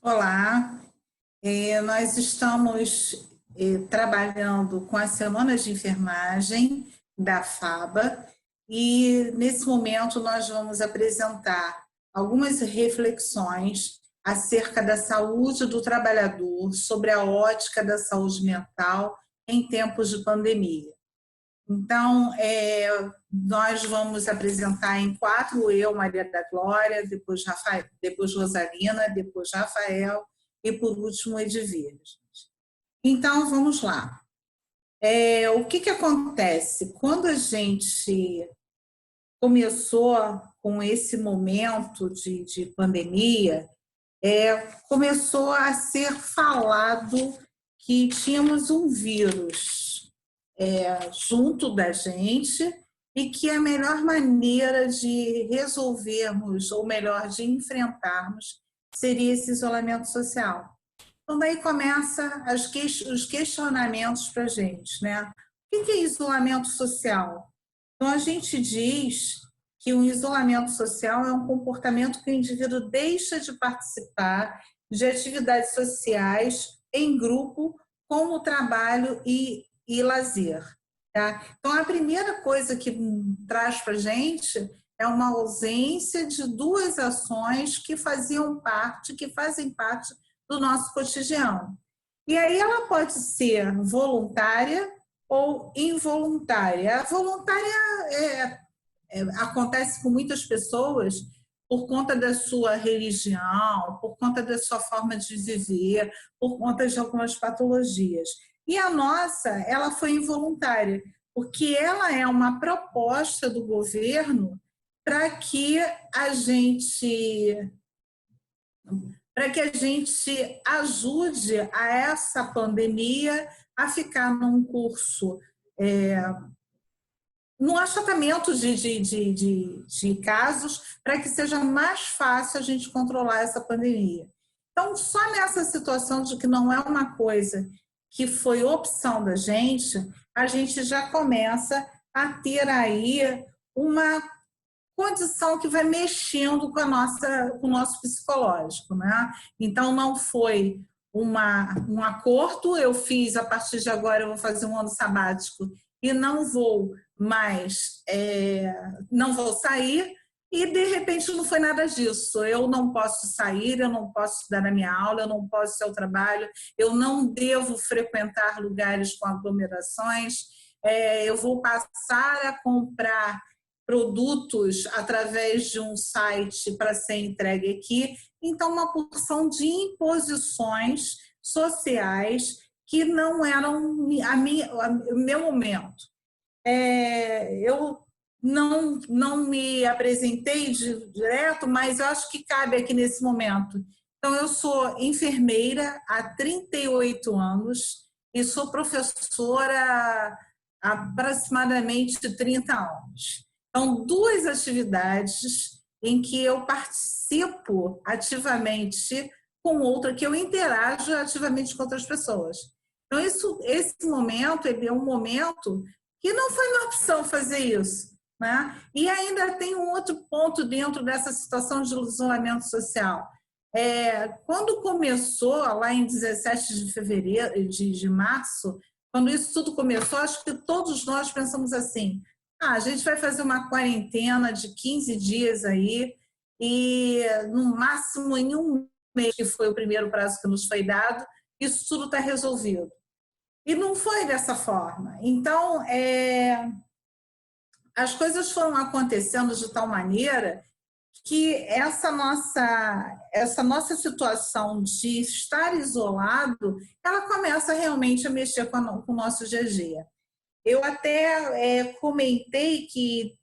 Olá, nós estamos trabalhando com as semanas de enfermagem da FABA e nesse momento nós vamos apresentar algumas reflexões acerca da saúde do trabalhador, sobre a ótica da saúde mental em tempos de pandemia. Então, nós vamos apresentar em quatro: eu, Maria da Glória, depois, Rafael, depois Rosalina, depois Rafael e, por último, Edvir. Então, vamos lá. O que acontece? Quando a gente começou com esse momento de pandemia, começou a ser falado que tínhamos um vírus junto da gente e que a melhor maneira de resolvermos, ou melhor, de enfrentarmos, seria esse isolamento social. Então, daí começa os questionamentos para a gente, né? O que é isolamento social? Então, a gente diz que o isolamento social é um comportamento que o indivíduo deixa de participar de atividades sociais em grupo, como trabalho e lazer. Tá? Então, a primeira coisa que traz para a gente é uma ausência de duas ações que fazem parte do nosso cotidiano. E aí ela pode ser voluntária ou involuntária. A voluntária acontece com muitas pessoas por conta da sua religião, por conta da sua forma de viver, por conta de algumas patologias. E a nossa, ela foi involuntária, porque ela é uma proposta do governo para que a gente ajude a essa pandemia a ficar num curso, num achatamento de casos, para que seja mais fácil a gente controlar essa pandemia. Então, só nessa situação de que não é uma coisa que foi opção da gente, a gente já começa a ter aí uma condição que vai mexendo com o nosso psicológico, né? Então, não foi um acordo, eu fiz, a partir de agora eu vou fazer um ano sabático e não vou mais, não vou sair, e de repente não foi nada disso. Eu não posso sair, eu não posso estudar na minha aula, eu não posso ir ao trabalho, eu não devo frequentar lugares com aglomerações, eu vou passar a comprar produtos através de um site para ser entregue aqui. Então, uma porção de imposições sociais que não eram o meu momento. Eu não me apresentei direto, mas eu acho que cabe aqui nesse momento. Então, eu sou enfermeira há 38 anos e sou professora há aproximadamente 30 anos. Então, duas atividades em que eu participo ativamente com outra, que eu interajo ativamente com outras pessoas. Então, esse momento ele é um momento que não foi uma opção fazer isso, né? E ainda tem um outro ponto dentro dessa situação de isolamento social. Quando começou, lá em 17 de fevereiro, de março, quando isso tudo começou, acho que todos nós pensamos assim: a gente vai fazer uma quarentena de 15 dias aí, e no máximo em um mês, que foi o primeiro prazo que nos foi dado, isso tudo está resolvido. E não foi dessa forma. Então, as coisas foram acontecendo de tal maneira que essa nossa situação de estar isolado, ela começa realmente a mexer com o nosso dia a dia. Eu até comentei que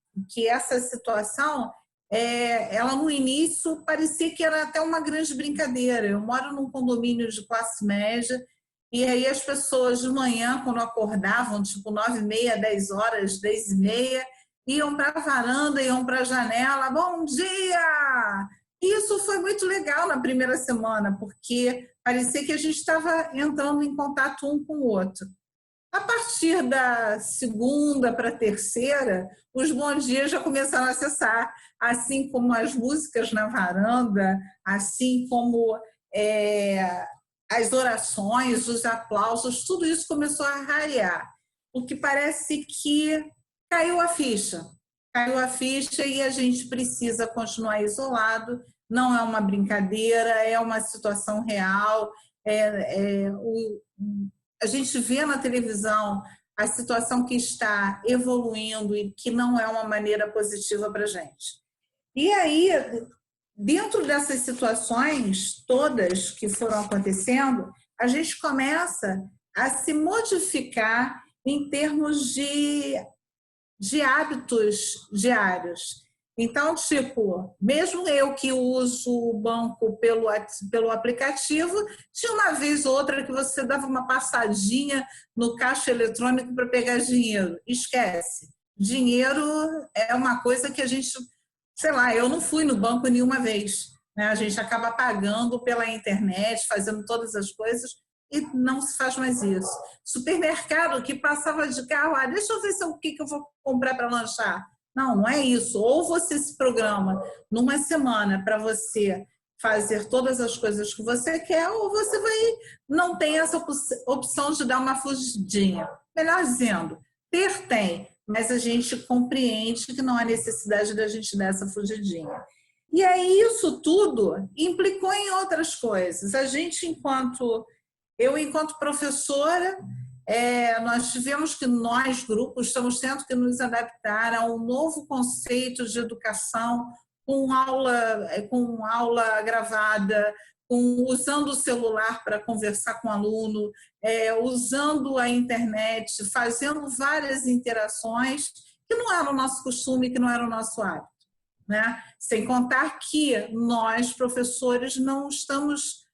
essa situação, ela no início parecia que era até uma grande brincadeira. Eu moro num condomínio de classe média, e aí as pessoas de manhã, quando acordavam, tipo 9h30, 10 horas, 10h30, iam para a varanda, iam para a janela: bom dia! Isso foi muito legal na primeira semana, porque parecia que a gente estava entrando em contato um com o outro. A partir da segunda para a terceira, os bons dias já começaram a cessar, assim como as músicas na varanda, assim como as orações, os aplausos, tudo isso começou a raiar, o que parece que caiu a ficha. Caiu a ficha e a gente precisa continuar isolado, não é uma brincadeira, é uma situação real. A gente vê na televisão a situação que está evoluindo e que não é uma maneira positiva para a gente. E aí, dentro dessas situações todas que foram acontecendo, a gente começa a se modificar em termos de hábitos diários. Então, tipo, mesmo eu que uso o banco pelo aplicativo, tinha uma vez ou outra que você dava uma passadinha no caixa eletrônico para pegar dinheiro. Esquece. Dinheiro é uma coisa que a gente, sei lá, eu não fui no banco nenhuma vez, né? A gente acaba pagando pela internet, fazendo todas as coisas e não se faz mais isso. Supermercado que passava de carro, deixa eu ver o que eu vou comprar para lanchar. Não, não é isso. Ou você se programa numa semana para você fazer todas as coisas que você quer, ou você não tem essa opção de dar uma fugidinha. Melhor dizendo, tem, mas a gente compreende que não há necessidade da gente dar essa fugidinha. E aí isso tudo implicou em outras coisas. Eu, enquanto professora, nós tivemos que, nós, grupos, estamos tendo que nos adaptar a um novo conceito de educação com aula gravada, usando o celular para conversar com o aluno, usando a internet, fazendo várias interações que não era o nosso costume, que não era o nosso hábito, né? Sem contar que nós, professores, não estamos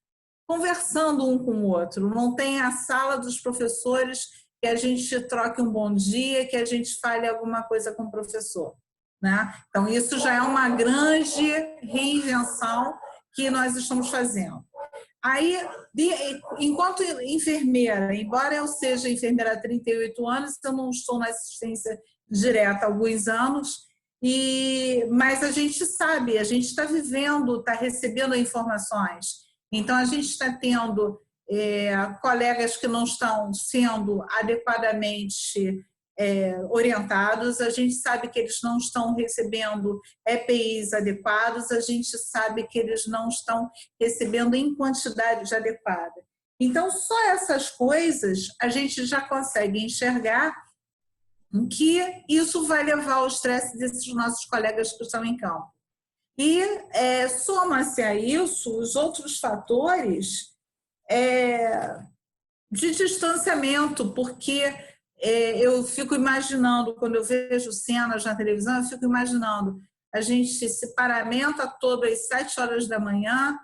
conversando um com o outro, não tem a sala dos professores que a gente troque um bom dia, que a gente fale alguma coisa com o professor, né? Então, isso já é uma grande reinvenção que nós estamos fazendo. Aí, enquanto enfermeira, embora eu seja enfermeira há 38 anos, eu não estou na assistência direta há alguns anos, mas a gente sabe, a gente está vivendo, está recebendo informações. Então, a gente está tendo colegas que não estão sendo adequadamente orientados, a gente sabe que eles não estão recebendo EPIs adequados, a gente sabe que eles não estão recebendo em quantidade adequada. Então, só essas coisas a gente já consegue enxergar que isso vai levar ao estresse desses nossos colegas que estão em campo. E soma-se a isso os outros fatores de distanciamento, porque eu fico imaginando, quando eu vejo cenas na televisão, eu fico imaginando a gente se paramenta todo às 7 horas da manhã,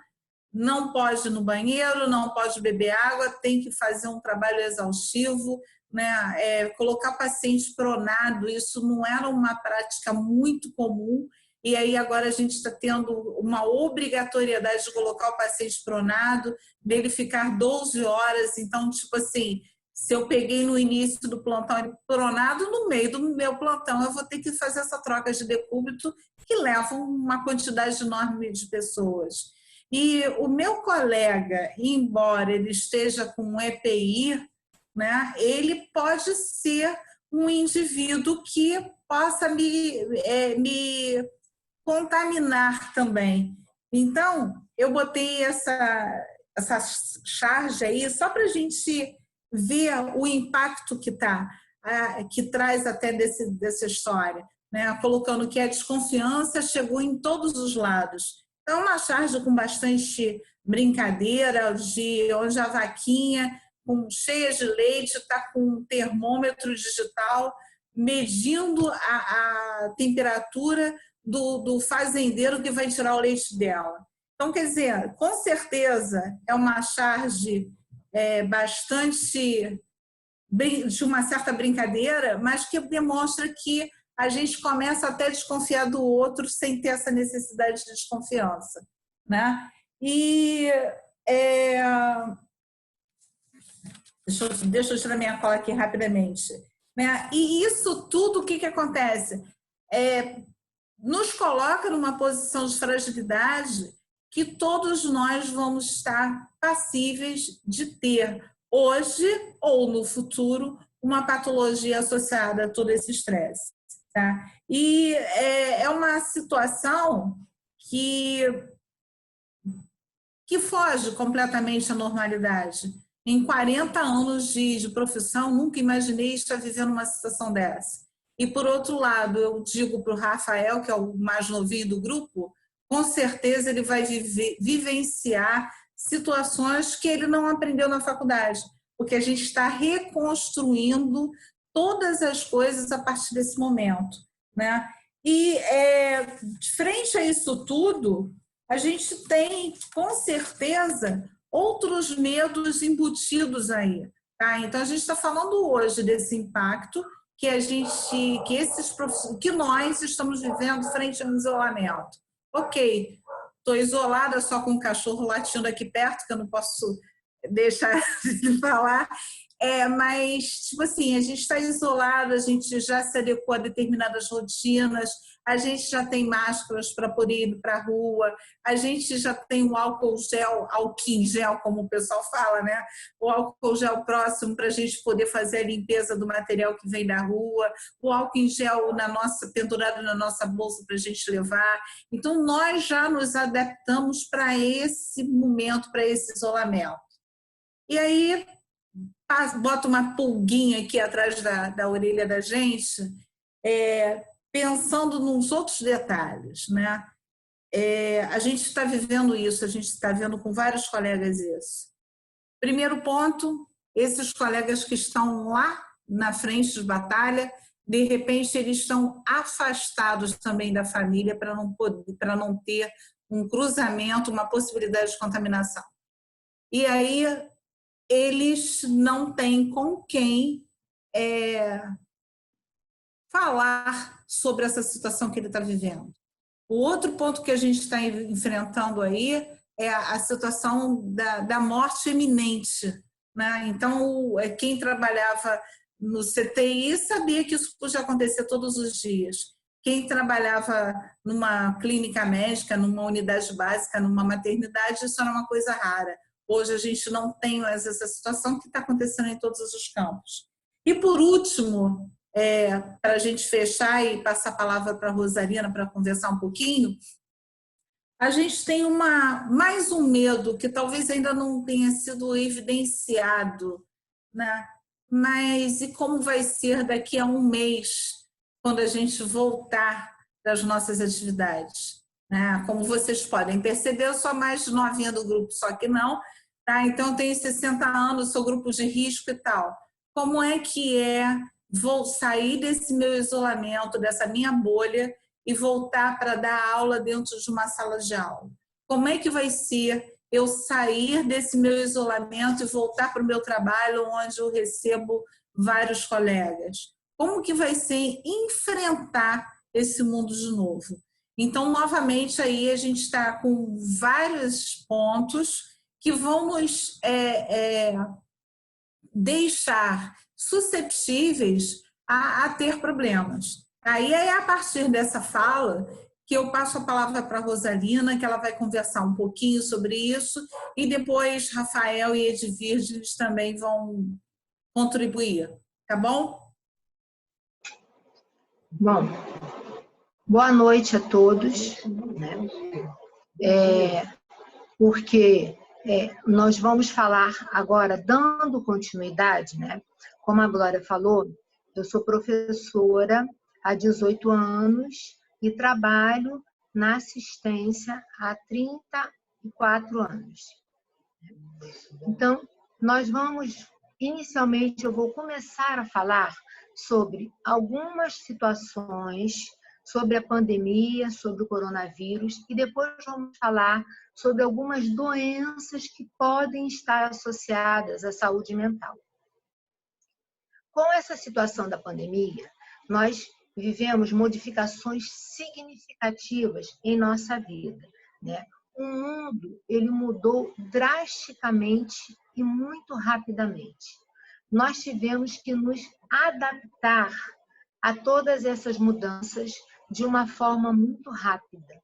não pode ir no banheiro, não pode beber água, tem que fazer um trabalho exaustivo, né? Colocar paciente pronado, isso não era uma prática muito comum, e aí agora a gente está tendo uma obrigatoriedade de colocar o paciente pronado, dele ficar 12 horas, então, tipo assim, se eu peguei no início do plantão pronado, no meio do meu plantão eu vou ter que fazer essa troca de decúbito que leva uma quantidade enorme de pessoas. E o meu colega, embora ele esteja com um EPI, né, ele pode ser um indivíduo que possa me contaminar também. Então, eu botei essa charge aí só para a gente ver o impacto que traz até dessa história, né? Colocando que a desconfiança chegou em todos os lados. Então, uma charge com bastante brincadeira, onde a vaquinha cheia de leite está com um termômetro digital medindo a temperatura do fazendeiro que vai tirar o leite dela. Então, quer dizer, com certeza é uma charge bastante de uma certa brincadeira, mas que demonstra que a gente começa até a desconfiar do outro sem ter essa necessidade de desconfiança, né? E deixa eu tirar minha cola aqui rapidamente, né? E isso tudo, o que acontece? Nos coloca numa posição de fragilidade que todos nós vamos estar passíveis de ter hoje ou no futuro uma patologia associada a todo esse estresse. Tá? E é uma situação que foge completamente à normalidade. Em 40 anos de profissão, nunca imaginei estar vivendo uma situação dessa. E, por outro lado, eu digo para o Rafael, que é o mais novinho do grupo, com certeza ele vai vivenciar situações que ele não aprendeu na faculdade, porque a gente está reconstruindo todas as coisas a partir desse momento, né? E, frente a isso tudo, a gente tem, com certeza, outros medos embutidos aí. Tá? Então, a gente está falando hoje desse impacto que nós estamos vivendo frente ao isolamento. Ok, estou isolada só com um cachorro latindo aqui perto, que eu não posso deixar de falar, mas, tipo assim, a gente está isolado, a gente já se adequou a determinadas rotinas, a gente já tem máscaras para poder ir para a rua, a gente já tem o álcool em gel, como o pessoal fala, né? O álcool gel próximo para a gente poder fazer a limpeza do material que vem da rua, o álcool em gel pendurado na nossa bolsa para a gente levar. Então, nós já nos adaptamos para esse momento, para esse isolamento. E aí, bota uma pulguinha aqui atrás da orelha da gente, pensando nos outros detalhes, né? A gente está vivendo isso, a gente está vendo com vários colegas isso. Primeiro ponto, esses colegas que estão lá na frente de batalha, de repente eles estão afastados também da família para não ter um cruzamento, uma possibilidade de contaminação. E aí eles não têm com quem falar sobre essa situação que ele está vivendo. O outro ponto que a gente está enfrentando aí é a situação da morte iminente, né? Então, quem trabalhava no CTI sabia que isso podia acontecer todos os dias. Quem trabalhava numa clínica médica, numa unidade básica, numa maternidade, isso era uma coisa rara. Hoje a gente não tem mais essa situação que está acontecendo em todos os campos. E por último, para a gente fechar e passar a palavra para a Rosarina para conversar um pouquinho, a gente tem mais um medo que talvez ainda não tenha sido evidenciado, né? Mas e como vai ser daqui a um mês, quando a gente voltar das nossas atividades? Né? Como vocês podem perceber, eu sou a mais novinha do grupo, só que não, tá? Então eu tenho 60 anos, sou grupo de risco e tal. Como é que vou sair desse meu isolamento, dessa minha bolha e voltar para dar aula dentro de uma sala de aula? Como é que vai ser eu sair desse meu isolamento e voltar para o meu trabalho, onde eu recebo vários colegas? Como que vai ser enfrentar esse mundo de novo? Então, novamente, aí a gente está com vários pontos que vão nos deixar susceptíveis a ter problemas. Aí é a partir dessa fala que eu passo a palavra para a Rosalina, que ela vai conversar um pouquinho sobre isso, e depois Rafael e Edvirges também vão contribuir, tá bom? Bom, boa noite a todos, né? Porque nós vamos falar agora, dando continuidade, né? Como a Glória falou, eu sou professora há 18 anos e trabalho na assistência há 34 anos. Então, inicialmente, eu vou começar a falar sobre algumas situações, sobre a pandemia, sobre o coronavírus, e depois vamos falar sobre algumas doenças que podem estar associadas à saúde mental. Com essa situação da pandemia, nós vivemos modificações significativas em nossa vida, né? O mundo, ele mudou drasticamente e muito rapidamente. Nós tivemos que nos adaptar a todas essas mudanças de uma forma muito rápida.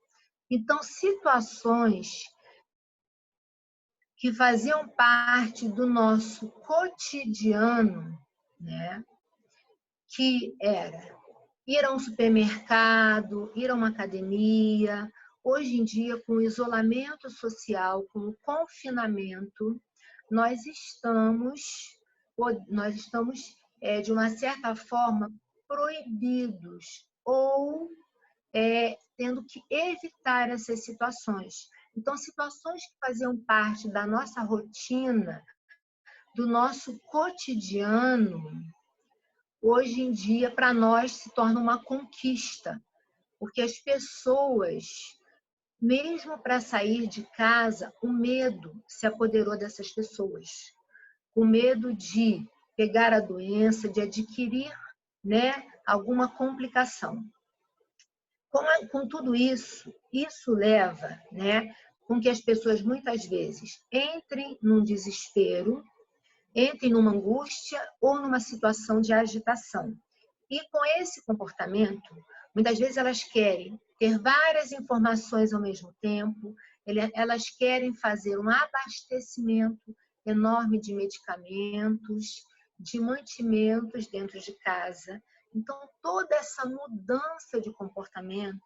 Então, situações que faziam parte do nosso cotidiano, né? Que era ir a um supermercado, ir a uma academia. Hoje em dia, com o isolamento social, com o confinamento, nós estamos de uma certa forma, proibidos ou tendo que evitar essas situações. Então, situações que faziam parte da nossa rotina, do nosso cotidiano, hoje em dia, para nós, se torna uma conquista, porque as pessoas, mesmo para sair de casa, o medo se apoderou dessas pessoas. O medo de pegar a doença, de adquirir, né, alguma complicação. Com tudo isso, isso leva, né, com que as pessoas muitas vezes entrem num desespero, entrem numa angústia ou numa situação de agitação. E com esse comportamento, muitas vezes elas querem ter várias informações ao mesmo tempo, elas querem fazer um abastecimento enorme de medicamentos, de mantimentos dentro de casa. Então, toda essa mudança de comportamento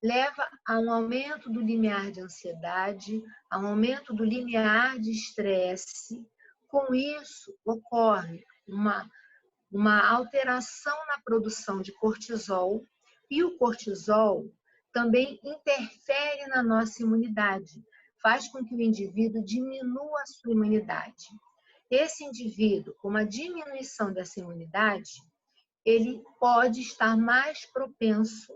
leva a um aumento do limiar de ansiedade, a um aumento do limiar de estresse. Com isso, ocorre uma alteração na produção de cortisol, e o cortisol também interfere na nossa imunidade, faz com que o indivíduo diminua a sua imunidade. Esse indivíduo, com uma diminuição dessa imunidade, ele pode estar mais propenso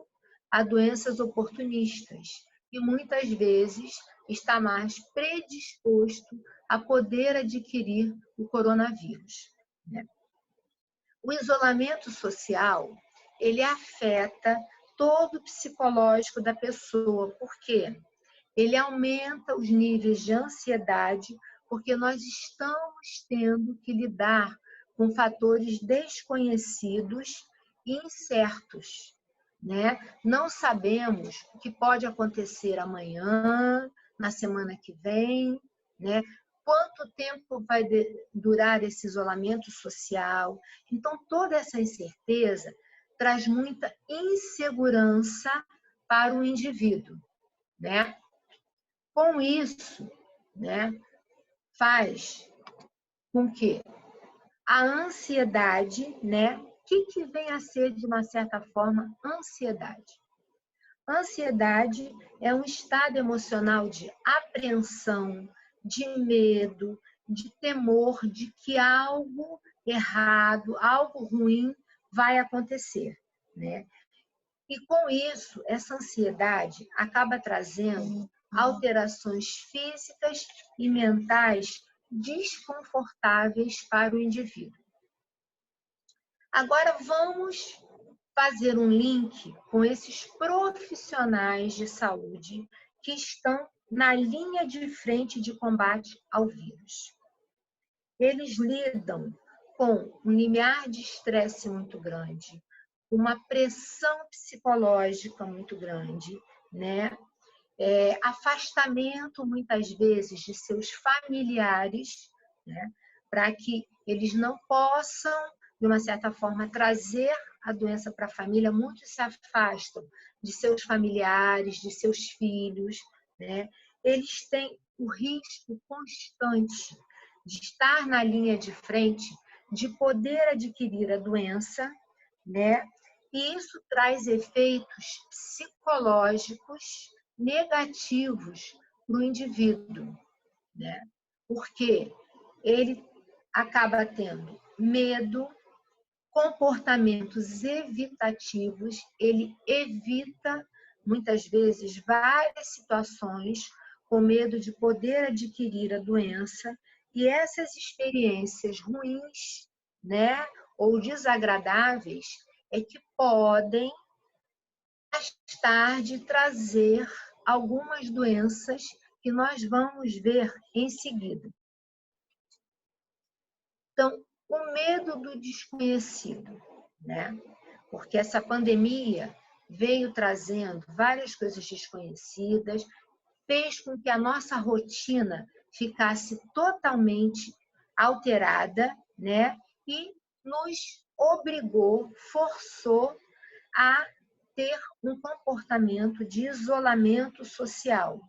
a doenças oportunistas e muitas vezes está mais predisposto a poder adquirir o coronavírus, né? O isolamento social, ele afeta todo o psicológico da pessoa, porque ele aumenta os níveis de ansiedade, porque nós estamos tendo que lidar com fatores desconhecidos e incertos, né? Não sabemos o que pode acontecer amanhã, na semana que vem, né? Quanto tempo vai durar esse isolamento social? Então, toda essa incerteza traz muita insegurança para o indivíduo, né? Com isso, né, faz com que a ansiedade, né? O que vem a ser, de uma certa forma, ansiedade? Ansiedade é um estado emocional de apreensão, de medo, de temor de que algo errado, algo ruim vai acontecer, né? E com isso, essa ansiedade acaba trazendo alterações físicas e mentais desconfortáveis para o indivíduo. Agora vamos fazer um link com esses profissionais de saúde que estão na linha de frente de combate ao vírus. Eles lidam com um limiar de estresse muito grande, uma pressão psicológica muito grande, né? Afastamento, muitas vezes, de seus familiares, né? Para que eles não possam, de uma certa forma, trazer a doença para a família. Muitos se afastam de seus familiares, de seus filhos, né? Eles têm o risco constante de estar na linha de frente, de poder adquirir a doença, né? E isso traz efeitos psicológicos negativos para o indivíduo, né? Porque ele acaba tendo medo, comportamentos evitativos, ele evita, muitas vezes, várias situações com medo de poder adquirir a doença, e essas experiências ruins, né, ou desagradáveis, é que podem, mais tarde, trazer algumas doenças que nós vamos ver em seguida. Então, o medo do desconhecido, né? Porque essa pandemia veio trazendo várias coisas desconhecidas, fez com que a nossa rotina ficasse totalmente alterada, né? E nos obrigou, forçou a ter um comportamento de isolamento social.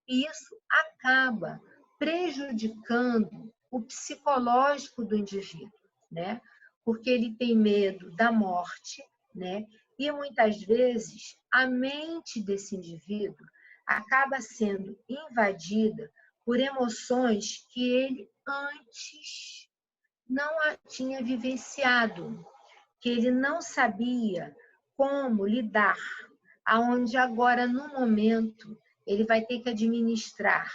E isso acaba prejudicando o psicológico do indivíduo, né? Porque ele tem medo da morte, né? E muitas vezes a mente desse indivíduo acaba sendo invadida por emoções que ele antes não tinha vivenciado, que ele não sabia como lidar, aonde agora no momento ele vai ter que administrar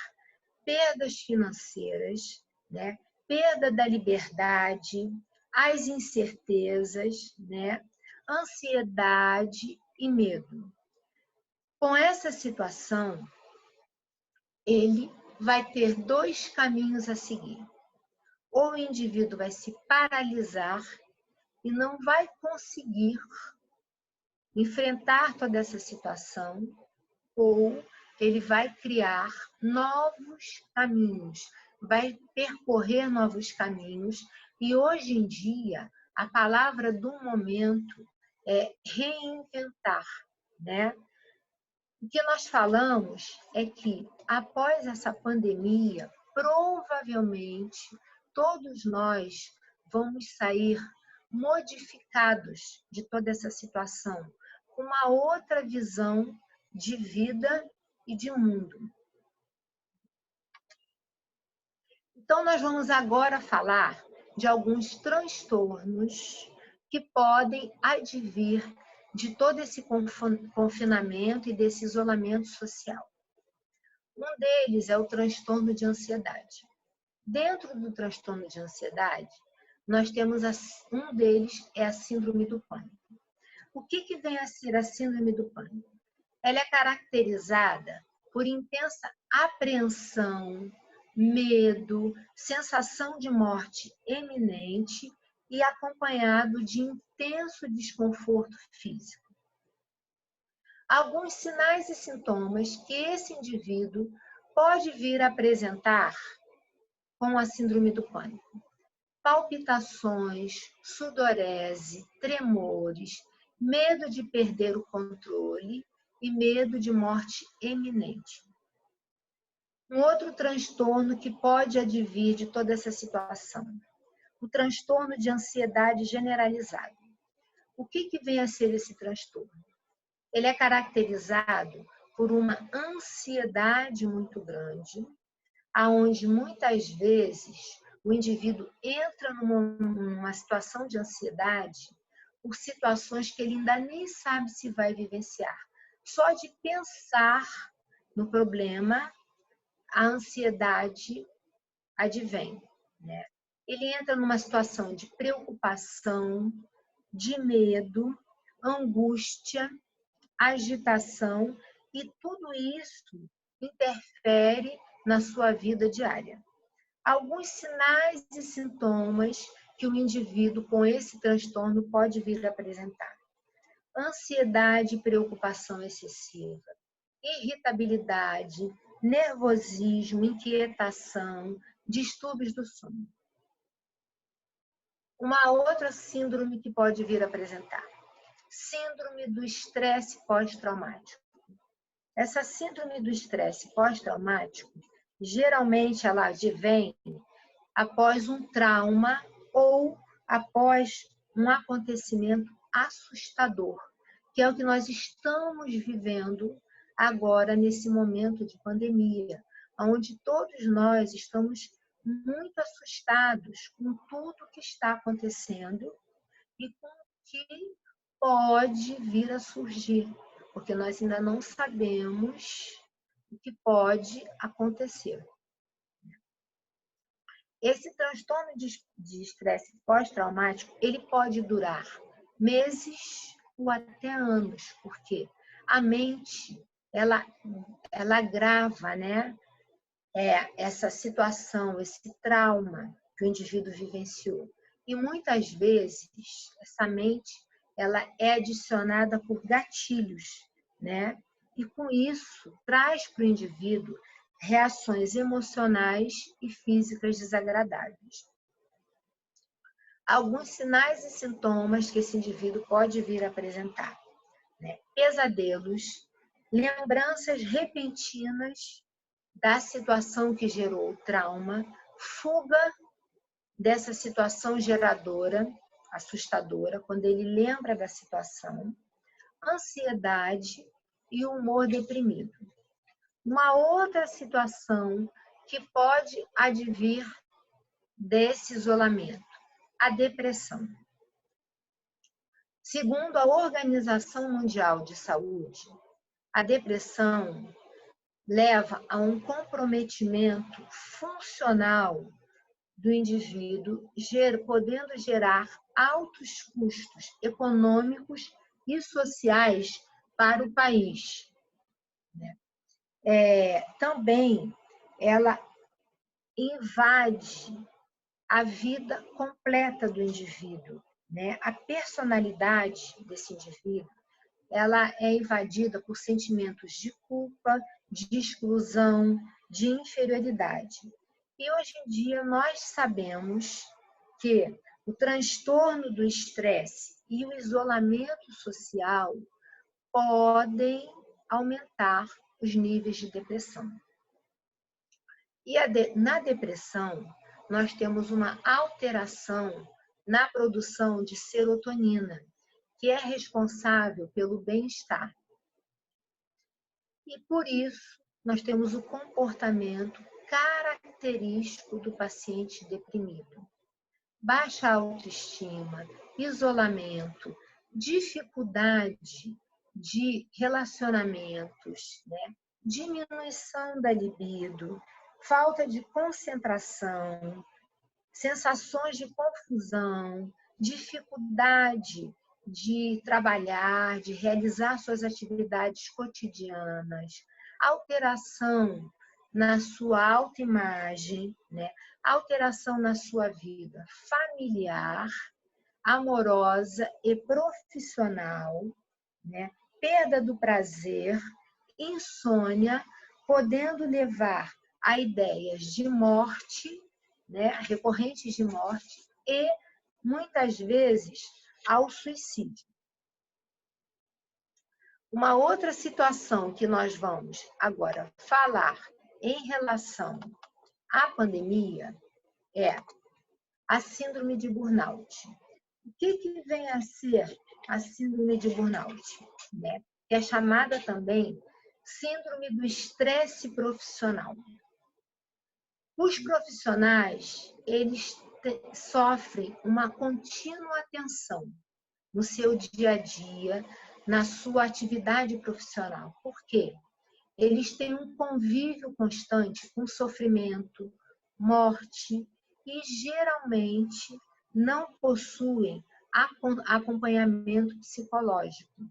perdas financeiras, né? Perda da liberdade, as incertezas, né? Ansiedade e medo. Com essa situação, ele vai ter dois caminhos a seguir. Ou o indivíduo vai se paralisar e não vai conseguir enfrentar toda essa situação, ou ele vai criar novos caminhos, vai percorrer novos caminhos. E hoje em dia, a palavra do momento é reinventar, né? O que nós falamos é que após essa pandemia, provavelmente todos nós vamos sair modificados de toda essa situação, com uma outra visão de vida e de mundo. Então, nós vamos agora falar de alguns transtornos que podem advir de todo esse confinamento e desse isolamento social. Um deles é o transtorno de ansiedade. Dentro do transtorno de ansiedade, nós temos um deles é a síndrome do pânico. O que vem a ser a síndrome do pânico? Ela é caracterizada por intensa apreensão, medo, sensação de morte iminente e acompanhado de intenso desconforto físico. Alguns sinais e sintomas que esse indivíduo pode vir a apresentar com a síndrome do pânico: palpitações, sudorese, tremores, medo de perder o controle e medo de morte iminente. Um outro transtorno que pode advir de toda essa situação: o transtorno de ansiedade generalizada. O que vem a ser esse transtorno? Ele é caracterizado por uma ansiedade muito grande, aonde muitas vezes o indivíduo entra numa situação de ansiedade por situações que ele ainda nem sabe se vai vivenciar. Só de pensar no problema, a ansiedade advém, né? Ele entra numa situação de preocupação, de medo, angústia, agitação, e tudo isso interfere na sua vida diária. Alguns sinais e sintomas que o indivíduo com esse transtorno pode vir a apresentar: ansiedade e preocupação excessiva, irritabilidade, nervosismo, inquietação, distúrbios do sono. Uma outra síndrome que pode vir a apresentar: síndrome do estresse pós-traumático. Essa síndrome do estresse pós-traumático, geralmente ela advém após um trauma ou após um acontecimento assustador, que é o que nós estamos vivendo agora nesse momento de pandemia, onde todos nós estamos muito assustados com tudo que está acontecendo e com o que pode vir a surgir, porque nós ainda não sabemos o que pode acontecer. Esse transtorno de estresse pós-traumático, ele pode durar meses ou até anos, porque a mente, ela grava, né, essa situação, esse trauma que o indivíduo vivenciou. E muitas vezes, essa mente, ela é adicionada por gatilhos, né? E com isso, traz para o indivíduo reações emocionais e físicas desagradáveis. Alguns sinais e sintomas que esse indivíduo pode vir a apresentar, né? Pesadelos, lembranças repentinas da situação que gerou o trauma, fuga dessa situação geradora, assustadora, quando ele lembra da situação, ansiedade e humor deprimido. Uma outra situação que pode advir desse isolamento, a depressão. Segundo a Organização Mundial de Saúde, a depressão leva a um comprometimento funcional do indivíduo, podendo gerar altos custos econômicos e sociais para o país. Também ela invade a vida completa do indivíduo, né? A personalidade desse indivíduo, ela é invadida por sentimentos de culpa, de exclusão, de inferioridade. E hoje em dia nós sabemos que o transtorno do estresse e o isolamento social podem aumentar os níveis de depressão. E na depressão, nós temos uma alteração na produção de serotonina, que é responsável pelo bem-estar. E por isso, nós temos o comportamento característico do paciente deprimido. Baixa autoestima, isolamento, dificuldade de relacionamentos, né? Diminuição da libido, falta de concentração, sensações de confusão, dificuldade de trabalhar, de realizar suas atividades cotidianas, alteração na sua autoimagem, né? Alteração na sua vida familiar, amorosa e profissional, né? Perda do prazer, insônia, podendo levar a ideias de morte, né? Recorrentes de morte e, muitas vezes, ao suicídio. Uma outra situação que nós vamos agora falar em relação à pandemia é a síndrome de burnout. O que vem a ser a síndrome de burnout? Né? É chamada também síndrome do estresse profissional. Os profissionais, eles sofrem uma contínua tensão no seu dia a dia, na sua atividade profissional. Por quê? Eles têm um convívio constante com sofrimento, morte e geralmente não possuem acompanhamento psicológico.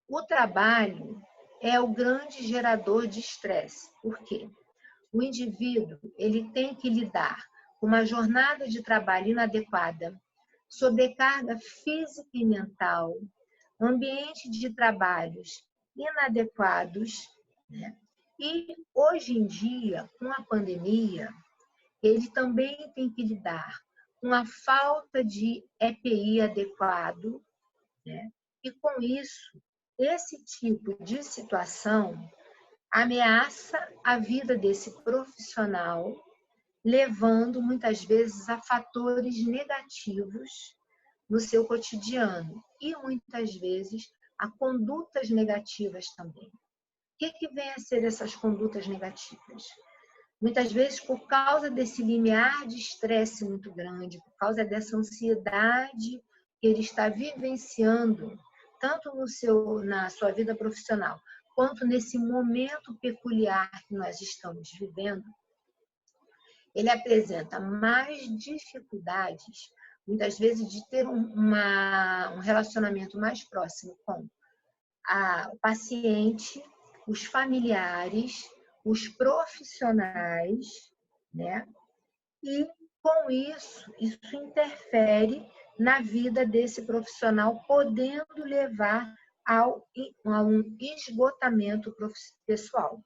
O trabalho é o grande gerador de estresse. Por quê? O indivíduo, ele tem que lidar com uma jornada de trabalho inadequada, sobrecarga física e mental, ambiente de trabalhos inadequados, né? E hoje em dia, com a pandemia, ele também tem que lidar com a falta de EPI adequado, né? E com isso, esse tipo de situação ameaça a vida desse profissional, levando muitas vezes a fatores negativos no seu cotidiano e muitas vezes a condutas negativas também. O que vem a ser essas condutas negativas? Muitas vezes por causa desse limiar de estresse muito grande, por causa dessa ansiedade que ele está vivenciando, tanto na sua vida profissional, quanto nesse momento peculiar que nós estamos vivendo, ele apresenta mais dificuldades, muitas vezes, de ter um relacionamento mais próximo com o paciente, os familiares, os profissionais, né? E, com isso interfere na vida desse profissional, podendo levar a um esgotamento pessoal.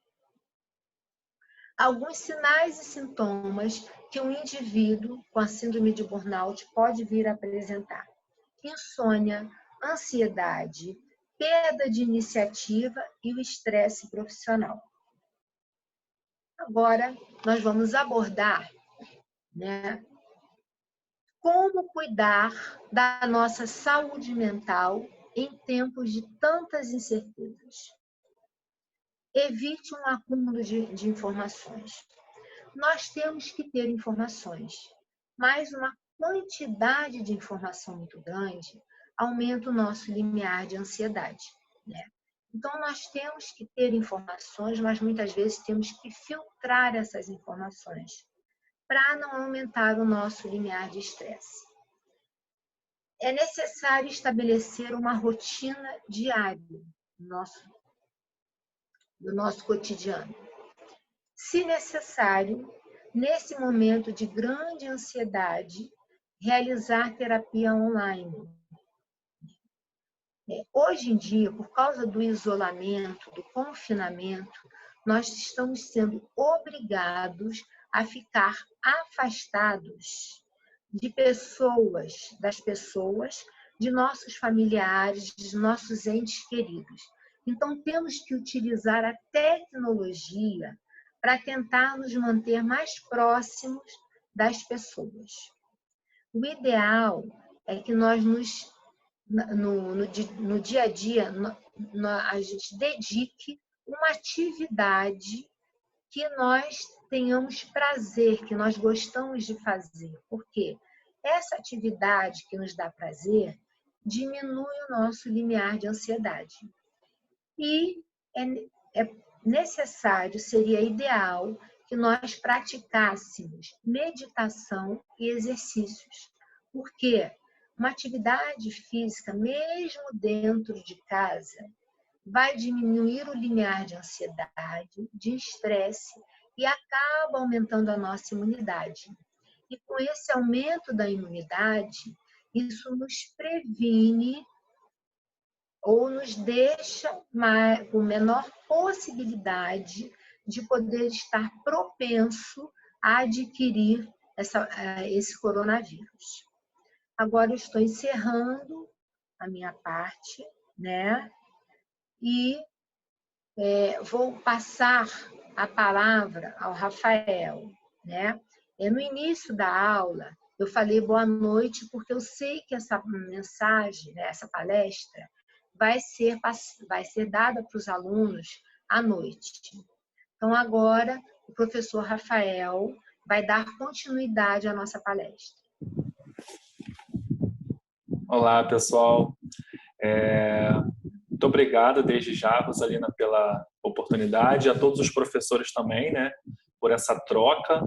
alguns sinais e sintomas que um indivíduo com a síndrome de burnout pode vir a apresentar: insônia, ansiedade, perda de iniciativa e o estresse profissional. Agora, nós vamos abordar, né, como cuidar da nossa saúde mental em tempos de tantas incertezas. Evite um acúmulo de informações. Nós temos que ter informações, mas uma quantidade de informação muito grande aumenta o nosso limiar de ansiedade, né? Então, nós temos que ter informações, mas muitas vezes temos que filtrar essas informações para não aumentar o nosso limiar de estresse. É necessário estabelecer uma rotina diária do nosso cotidiano. Se necessário, nesse momento de grande ansiedade, realizar terapia online. Hoje em dia, por causa do isolamento, do confinamento, nós estamos sendo obrigados a ficar afastados das pessoas, de nossos familiares, de nossos entes queridos. Então, temos que utilizar a tecnologia para tentar nos manter mais próximos das pessoas. O ideal é que nós no dia a dia, a gente dedique uma atividade que nós tenhamos prazer, que nós gostamos de fazer. Porque essa atividade que nos dá prazer diminui o nosso limiar de ansiedade. E é necessário, seria ideal, que nós praticássemos meditação e exercícios. Porque uma atividade física, mesmo dentro de casa, vai diminuir o limiar de ansiedade, de estresse e acaba aumentando a nossa imunidade. E com esse aumento da imunidade, isso nos previne ou nos deixa com menor possibilidade de poder estar propenso a adquirir esse coronavírus. Agora eu estou encerrando a minha parte, né? E vou passar a palavra ao Rafael, né? No início da aula, eu falei boa noite, porque eu sei que essa mensagem, né, essa palestra, vai ser dada para os alunos à noite. Então, agora, o professor Rafael vai dar continuidade à nossa palestra. Olá, pessoal. Muito obrigado desde já, Rosalina, pela oportunidade, a todos os professores também, né, por essa troca.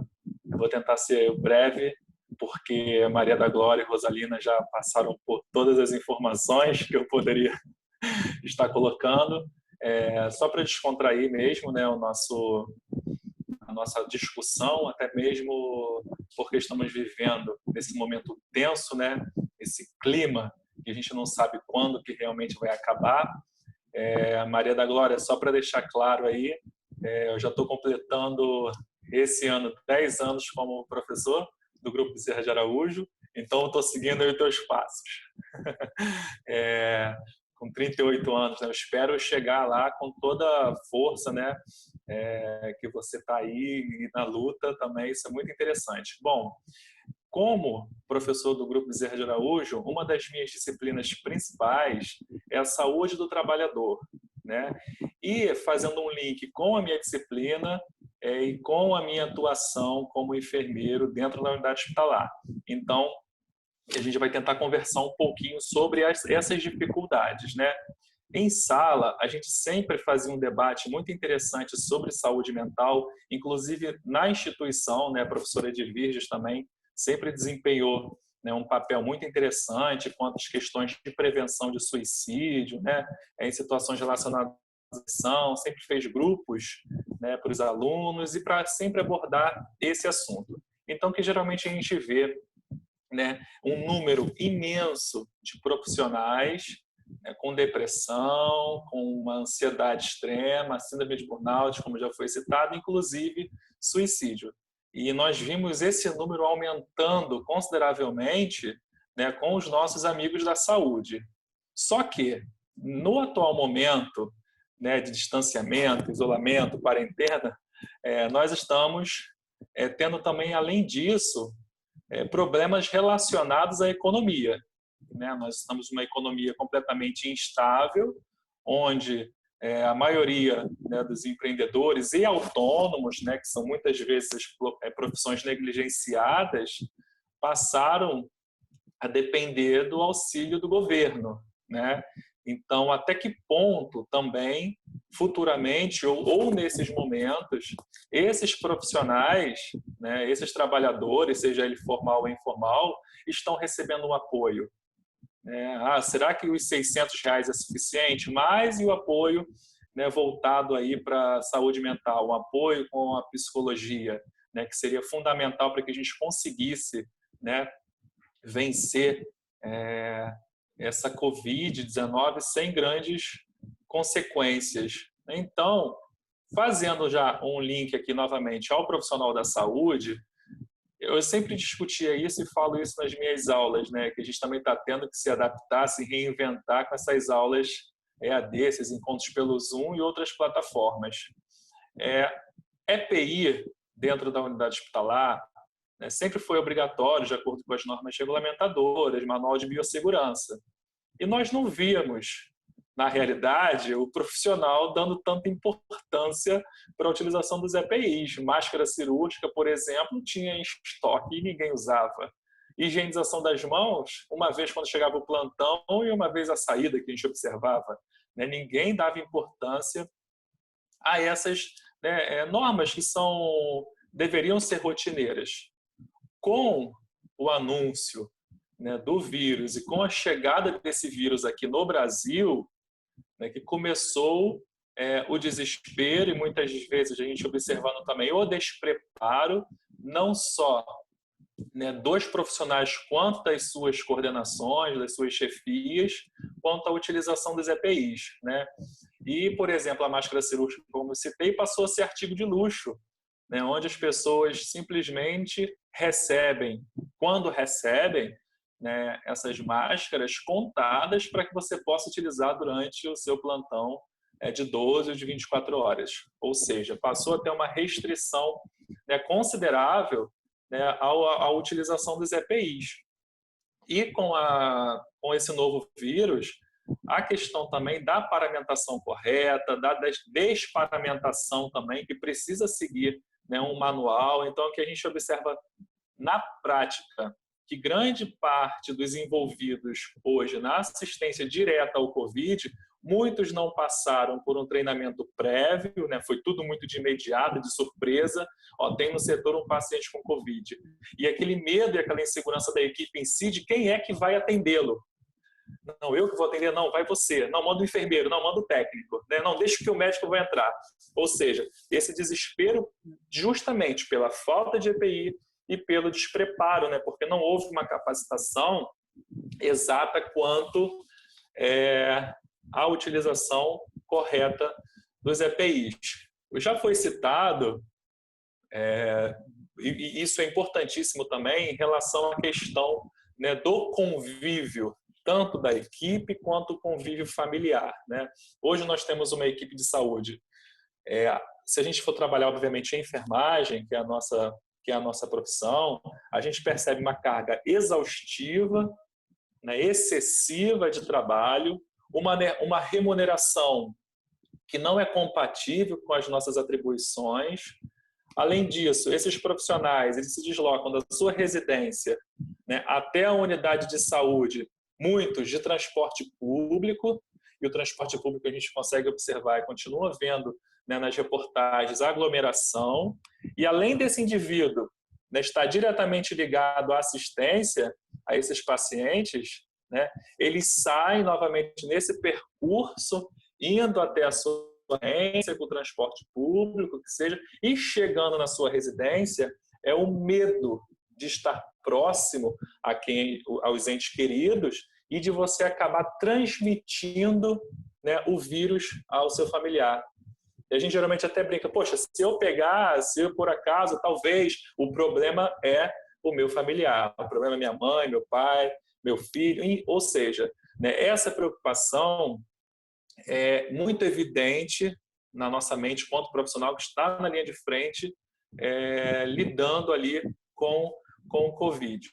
Eu vou tentar ser breve, porque Maria da Glória e Rosalina já passaram por todas as informações que eu poderia estar colocando. Só para descontrair mesmo, né, a nossa discussão, até mesmo porque estamos vivendo nesse momento tenso, né, esse clima que a gente não sabe quando que realmente vai acabar. Maria da Glória, só para deixar claro aí, eu já estou completando esse ano 10 anos como professor do Grupo Bezerra de Araújo, então estou seguindo aí os teus passos. Com 38 anos, né? Eu espero chegar lá com toda a força, né? Que você está aí na luta também, isso é muito interessante. Bom, como professor do Grupo Bezerra de Araújo, uma das minhas disciplinas principais é a saúde do trabalhador, né? E fazendo um link com a minha disciplina e com a minha atuação como enfermeiro dentro da unidade hospitalar. Então, a gente vai tentar conversar um pouquinho sobre essas dificuldades, né? Em sala, a gente sempre fazia um debate muito interessante sobre saúde mental, inclusive na instituição, né? A professora Edir Virges também sempre desempenhou, né, um papel muito interessante quanto às questões de prevenção de suicídio, né? Em situações relacionadas à depressão, sempre fez grupos, né, para os alunos e para sempre abordar esse assunto. Então, que geralmente a gente vê, né, um número imenso de profissionais, né, com depressão, com uma ansiedade extrema, síndrome de burnout, como já foi citado, inclusive suicídio. E nós vimos esse número aumentando consideravelmente, né, com os nossos amigos da saúde. Só que, no atual momento, né, de distanciamento, isolamento, quarentena, nós estamos tendo também, além disso, problemas relacionados à economia. Né? Nós estamos numa economia completamente instável, onde a maioria, né, dos empreendedores e autônomos, né, que são muitas vezes profissões negligenciadas, passaram a depender do auxílio do governo, né? Então, até que ponto também, futuramente ou nesses momentos, esses profissionais, né, esses trabalhadores, seja ele formal ou informal, estão recebendo um apoio? Será que os R$600 é suficiente? Mas e o apoio, né, voltado aí para a saúde mental, o apoio com a psicologia, né, que seria fundamental para que a gente conseguisse, né, vencer essa Covid-19 sem grandes consequências. Então, fazendo já um link aqui novamente ao profissional da saúde, eu sempre discutia isso e falo isso nas minhas aulas, né? Que a gente também está tendo que se adaptar, se reinventar com essas aulas EAD, esses encontros pelo Zoom e outras plataformas. EPI dentro da unidade hospitalar, né, sempre foi obrigatório, de acordo com as normas regulamentadoras, manual de biossegurança. E nós não víamos, na realidade, o profissional dando tanta importância para a utilização dos EPIs. Máscara cirúrgica, por exemplo, tinha em estoque e ninguém usava. Higienização das mãos, uma vez quando chegava o plantão e uma vez a saída que a gente observava. Né? Ninguém dava importância a essas, né, normas que deveriam ser rotineiras. Com o anúncio, né, do vírus e com a chegada desse vírus aqui no Brasil, né, que começou o desespero e muitas vezes a gente observando também o despreparo, não só, né, dos profissionais quanto das suas coordenações, das suas chefias, quanto à utilização dos EPIs. Né? E, por exemplo, a máscara cirúrgica, como eu citei, passou a ser artigo de luxo, né, onde as pessoas simplesmente recebem, quando recebem, né, essas máscaras contadas para que você possa utilizar durante o seu plantão de 12 ou de 24 horas. Ou seja, passou a ter uma restrição, né, considerável, né, à utilização dos EPIs. E com esse novo vírus, a questão também da paramentação correta, da desparamentação também, que precisa seguir, né, um manual. Então, o que a gente observa na prática, que grande parte dos envolvidos hoje na assistência direta ao Covid, muitos não passaram por um treinamento prévio, né? Foi tudo muito de imediato, de surpresa. Tem no setor um paciente com Covid. E aquele medo e aquela insegurança da equipe em si, de quem é que vai atendê-lo. Não, eu que vou atender, não, vai você. Não, manda o enfermeiro, não, manda o técnico. Né? Não, deixa que o médico vai entrar. Ou seja, esse desespero justamente pela falta de EPI e pelo despreparo, né? Porque não houve uma capacitação exata quanto a utilização correta dos EPIs. Já foi citado, e isso é importantíssimo também, em relação à questão, né, do convívio, tanto da equipe quanto o convívio familiar. Né? Hoje nós temos uma equipe de saúde. Se a gente for trabalhar, obviamente, em enfermagem, que é a nossa profissão, a gente percebe uma carga exaustiva, né, excessiva de trabalho, uma remuneração que não é compatível com as nossas atribuições. Além disso, esses profissionais eles se deslocam da sua residência, né, até a unidade de saúde, muitos de transporte público, e o transporte público a gente consegue observar e continua vendo, né, nas reportagens, a aglomeração. E além desse indivíduo, né, estar diretamente ligado à assistência a esses pacientes, né, eles saem novamente nesse percurso, indo até a sua residência com o transporte público, que seja, e chegando na sua residência, o medo de estar próximo aos entes queridos e de você acabar transmitindo, né, o vírus ao seu familiar. E a gente geralmente até brinca, poxa, se eu pegar, se eu por acaso, talvez, o problema é o meu familiar, o problema é minha mãe, meu pai, meu filho, ou seja, né, essa preocupação é muito evidente na nossa mente quanto profissional que está na linha de frente, lidando ali com o Covid.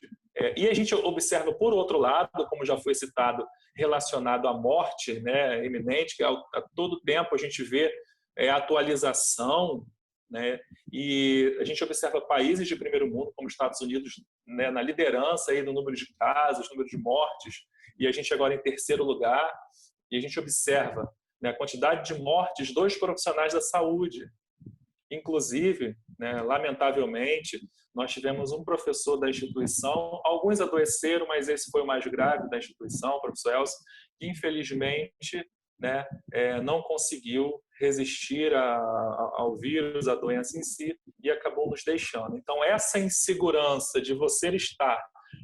E a gente observa, por outro lado, como já foi citado, relacionado à morte, né, iminente, que a todo tempo a gente vê atualização, né, e a gente observa países de primeiro mundo, como os Estados Unidos, né, na liderança aí do número de casos, número de mortes, e a gente agora em terceiro lugar, e a gente observa, né, a quantidade de mortes dos profissionais da saúde. Inclusive, né, lamentavelmente, nós tivemos um professor da instituição, alguns adoeceram, mas esse foi o mais grave da instituição, o professor Elcio, que infelizmente, né, não conseguiu resistir ao vírus, à doença em si, e acabou nos deixando. Então, essa insegurança de você estar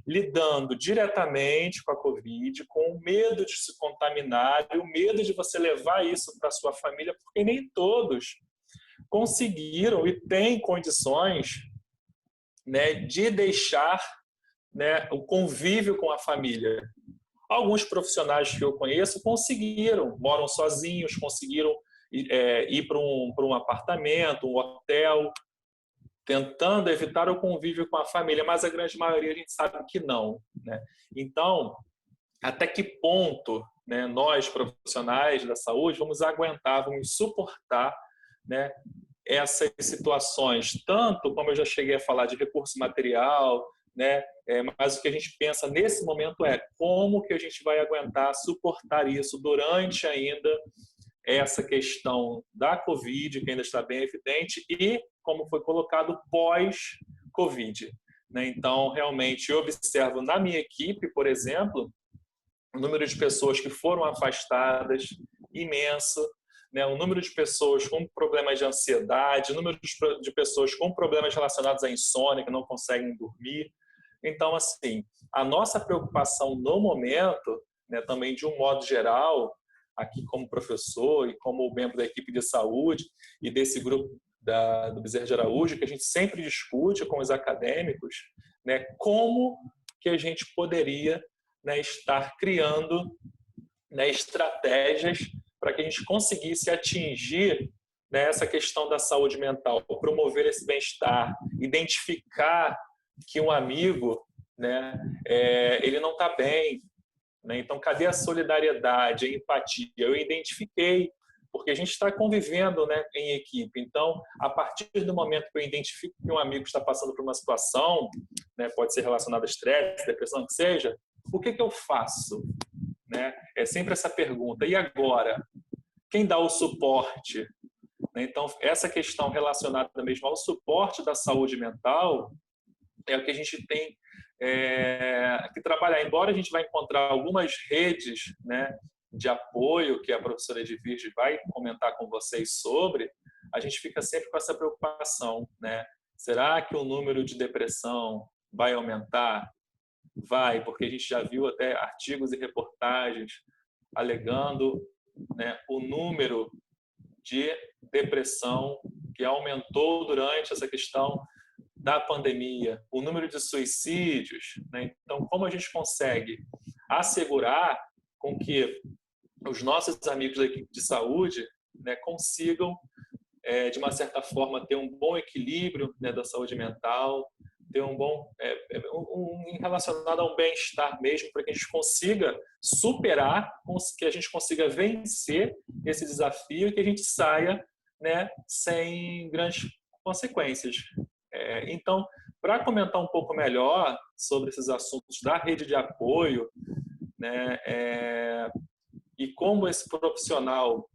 lidando diretamente com a Covid, com o medo de se contaminar e o medo de você levar isso para a sua família, porque nem todos conseguiram e têm condições, né, de deixar, né, o convívio com a família. Alguns profissionais que eu conheço conseguiram, moram sozinhos, conseguiram ir para um apartamento, um hotel, tentando evitar o convívio com a família, mas a grande maioria a gente sabe que não, né? Então, até que ponto, né, nós, profissionais da saúde, vamos aguentar, vamos suportar, né, essas situações, tanto como eu já cheguei a falar de recurso material, né, mas o que a gente pensa nesse momento é como que a gente vai aguentar suportar isso durante ainda essa questão da Covid, que ainda está bem evidente, e, como foi colocado, pós-Covid. Né? Então, realmente, eu observo na minha equipe, por exemplo, o número de pessoas que foram afastadas, imenso, né? O número de pessoas com problemas de ansiedade, o número de pessoas com problemas relacionados à insônia, que não conseguem dormir. Então, assim, a nossa preocupação no momento, né, também de um modo geral, aqui como professor e como membro da equipe de saúde e desse grupo do Bezerra de Araújo, que a gente sempre discute com os acadêmicos, né, como que a gente poderia, né, estar criando, né, estratégias para que a gente conseguisse atingir, né, essa questão da saúde mental, promover esse bem-estar, identificar que um amigo, né, ele não está bem, né? Então, cadê a solidariedade, a empatia? Eu identifiquei, porque a gente está convivendo, né, em equipe. Então, a partir do momento que eu identifico que um amigo está passando por uma situação, né, pode ser relacionada a estresse, depressão, que seja, o que eu faço? Né? É sempre essa pergunta. E agora? Quem dá o suporte? Então, essa questão relacionada mesmo ao suporte da saúde mental é o que a gente tem que trabalhar. Embora a gente vai encontrar algumas redes, né, de apoio, que a professora Edvirges vai comentar com vocês sobre, a gente fica sempre com essa preocupação, né? Será que o número de depressão vai aumentar? Vai, porque a gente já viu até artigos e reportagens alegando, né, o número de depressão que aumentou durante essa questão da pandemia, o número de suicídios, né? Então, como a gente consegue assegurar com que os nossos amigos da equipe de saúde, né, consigam, de uma certa forma, ter um bom equilíbrio, né, da saúde mental, ter um bom relacionado a um bem-estar mesmo, para que a gente consiga superar, que a gente consiga vencer esse desafio e que a gente saia, né, sem grandes consequências. Então, para comentar um pouco melhor sobre esses assuntos da rede de apoio, né, e como esse profissional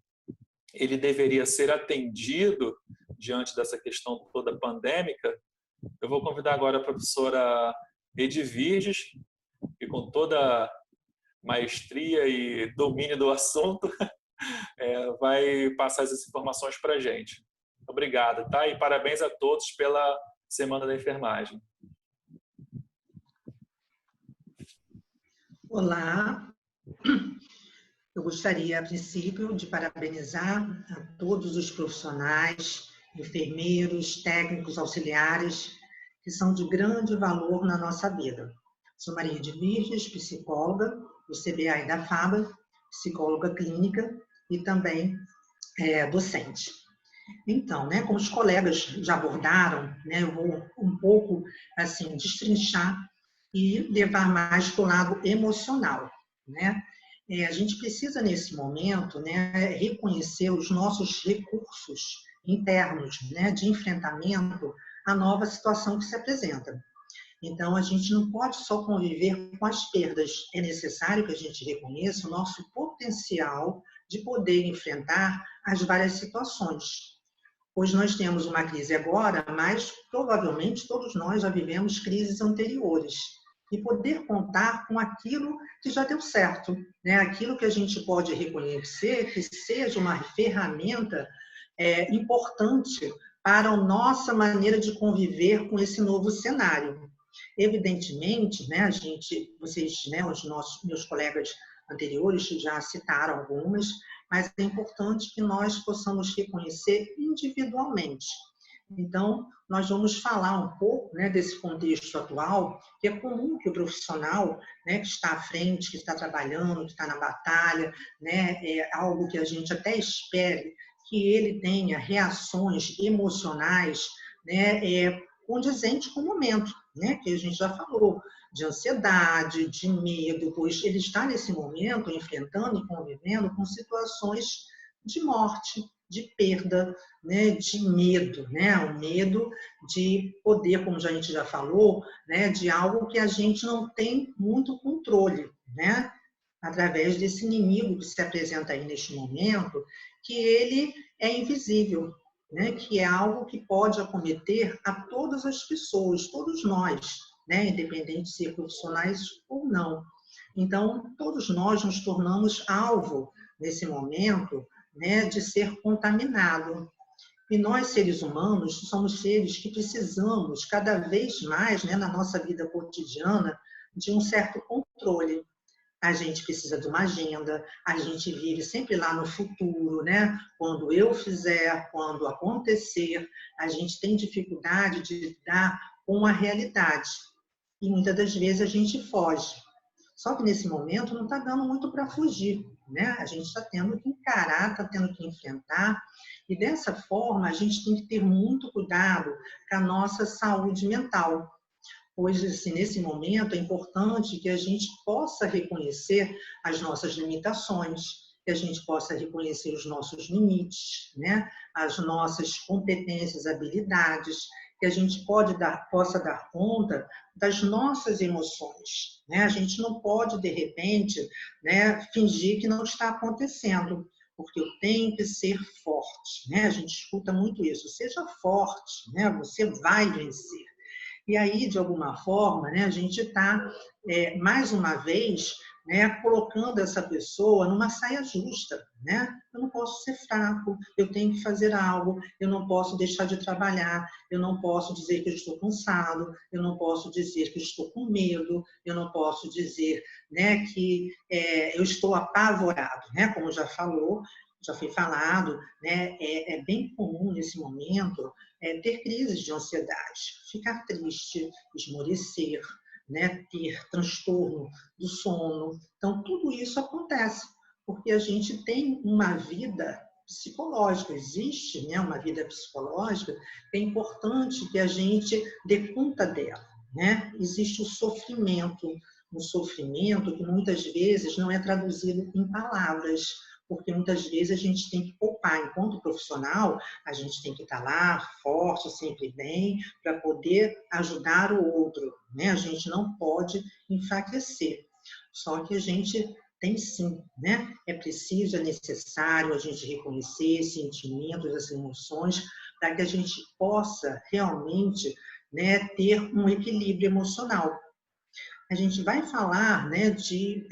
ele deveria ser atendido diante dessa questão toda pandêmica, eu vou convidar agora a professora Edvirges, que com toda maestria e domínio do assunto vai passar essas informações para a gente. Obrigado, tá? E parabéns a todos pela Semana da Enfermagem. Olá, eu gostaria, a princípio, de parabenizar a todos os profissionais, enfermeiros, técnicos, auxiliares, que são de grande valor na nossa vida. Sou Maria de Virges, psicóloga do CBA e da FABA, psicóloga clínica e também docente. Então, né, como os colegas já abordaram, né, eu vou um pouco assim destrinchar e levar mais para o lado emocional, né? A gente precisa nesse momento, né, reconhecer os nossos recursos internos, né, de enfrentamento à nova situação que se apresenta. Então, a gente não pode só conviver com as perdas, é necessário que a gente reconheça o nosso potencial de poder enfrentar as várias situações. Pois nós temos uma crise agora, mas provavelmente todos nós já vivemos crises anteriores. E poder contar com aquilo que já deu certo, né? Aquilo que a gente pode reconhecer que seja uma ferramenta importante para a nossa maneira de conviver com esse novo cenário. Evidentemente, né, vocês, né, meus colegas anteriores já citaram algumas, mas é importante que nós possamos reconhecer individualmente. Então, nós vamos falar um pouco, né, desse contexto atual, que é comum que o profissional, né, que está à frente, que está trabalhando, que está na batalha, né, é algo que a gente até espere que ele tenha reações emocionais, né, condizentes com o momento, né, que a gente já falou, de ansiedade, de medo, pois ele está nesse momento enfrentando e convivendo com situações de morte, de perda, né, de medo, né, o medo de poder, como a gente já falou, né, de algo que a gente não tem muito controle, né, através desse inimigo que se apresenta aí neste momento, que ele é invisível, né, que é algo que pode acometer a todas as pessoas, todos nós, né, independente de ser profissionais ou não. Então, todos nós nos tornamos alvo, nesse momento, né, de ser contaminado. E nós, seres humanos, somos seres que precisamos, cada vez mais, né, na nossa vida cotidiana, de um certo controle. A gente precisa de uma agenda, a gente vive sempre lá no futuro, né? Quando eu fizer, quando acontecer, a gente tem dificuldade de lidar com a realidade. E muitas das vezes a gente foge. Só que nesse momento não está dando muito para fugir, né? A gente está tendo que encarar, está tendo que enfrentar. E dessa forma a gente tem que ter muito cuidado com a nossa saúde mental. Pois, assim, nesse momento, é importante que a gente possa reconhecer as nossas limitações, que a gente possa reconhecer os nossos limites, né? As nossas competências, habilidades, que a gente possa dar conta das nossas emoções, né? A gente não pode, de repente, né, fingir que não está acontecendo, porque eu tenho que ser forte, né? A gente escuta muito isso, seja forte, né? Você vai vencer. E aí, de alguma forma, né, a gente está, mais uma vez, né, colocando essa pessoa numa saia justa. Né? Eu não posso ser fraco, eu tenho que fazer algo, eu não posso deixar de trabalhar, eu não posso dizer que eu estou cansado, eu não posso dizer que eu estou com medo, eu não posso dizer, né, que eu estou apavorado. Né? Como já foi falado, né, é bem comum nesse momento ter crises de ansiedade, ficar triste, esmorecer, né, ter transtorno do sono. Então, tudo isso acontece, porque a gente tem uma vida psicológica, existe, né, uma vida psicológica, é importante que a gente dê conta dela. Né? Existe o sofrimento, um sofrimento que muitas vezes não é traduzido em palavras, porque muitas vezes a gente tem que poupar. Enquanto profissional, a gente tem que estar lá, forte, sempre bem, para poder ajudar o outro. Né? A gente não pode enfraquecer. Só que a gente tem sim, né? É preciso, é necessário a gente reconhecer sentimentos, as emoções, para que a gente possa realmente, né, ter um equilíbrio emocional. A gente vai falar, né, de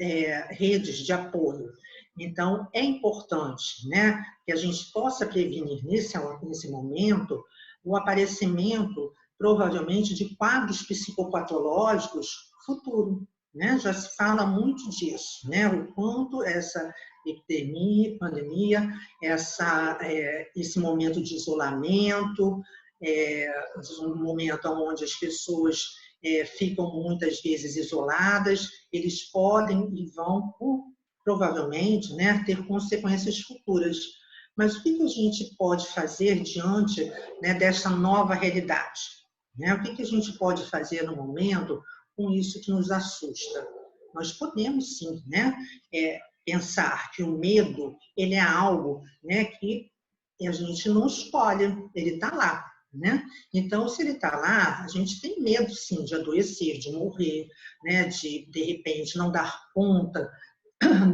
redes de apoio. Então, é importante, né, que a gente possa prevenir nesse momento o aparecimento, provavelmente, de quadros psicopatológicos futuro. né? Já se fala muito disso, né? O quanto essa epidemia, pandemia, esse momento de isolamento, um momento onde as pessoas ficam muitas vezes isoladas, eles podem e vão, provavelmente, né, ter consequências futuras. Mas o que a gente pode fazer diante, né, dessa nova realidade? Né? O que a gente pode fazer no momento com isso que nos assusta? Nós podemos, sim, né, pensar que o medo ele é algo, né, que a gente não escolhe, ele está lá. Né? Então, se ele está lá, a gente tem medo, sim, de adoecer, de morrer, né? De repente, não dar conta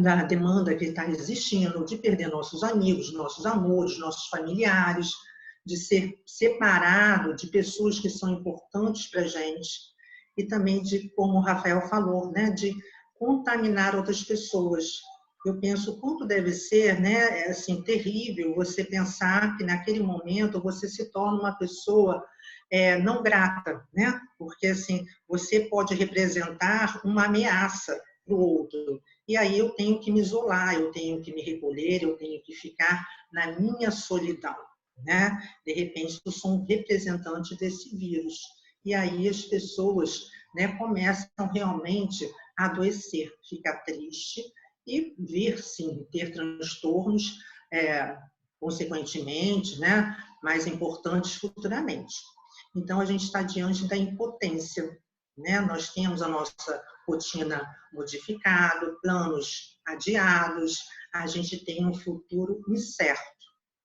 da demanda que está existindo, de perder nossos amigos, nossos amores, nossos familiares, de ser separado de pessoas que são importantes para a gente, e também de, como o Rafael falou, né? De contaminar outras pessoas. Eu penso o quanto deve ser, né, assim, terrível você pensar que naquele momento você se torna uma pessoa não grata, né? Porque assim você pode representar uma ameaça para o outro. E aí eu tenho que me isolar, eu tenho que me recolher, eu tenho que ficar na minha solidão, né? De repente eu sou um representante desse vírus. E aí as pessoas, né, começam realmente a adoecer, ficar triste, e vir, sim, ter transtornos, consequentemente, né, mais importantes futuramente. Então, a gente está diante da impotência, né? Nós temos a nossa rotina modificada, planos adiados, a gente tem um futuro incerto,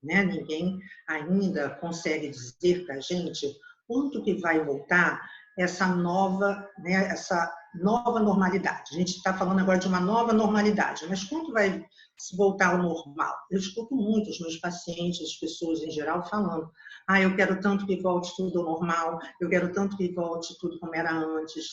né? Ninguém ainda consegue dizer para a gente quanto que vai voltar essa nova, né, essa nova normalidade. A gente está falando agora de uma nova normalidade, mas quando vai se voltar ao normal? Eu escuto muito os meus pacientes, as pessoas em geral falando: eu quero tanto que volte tudo ao normal, eu quero tanto que volte tudo como era antes,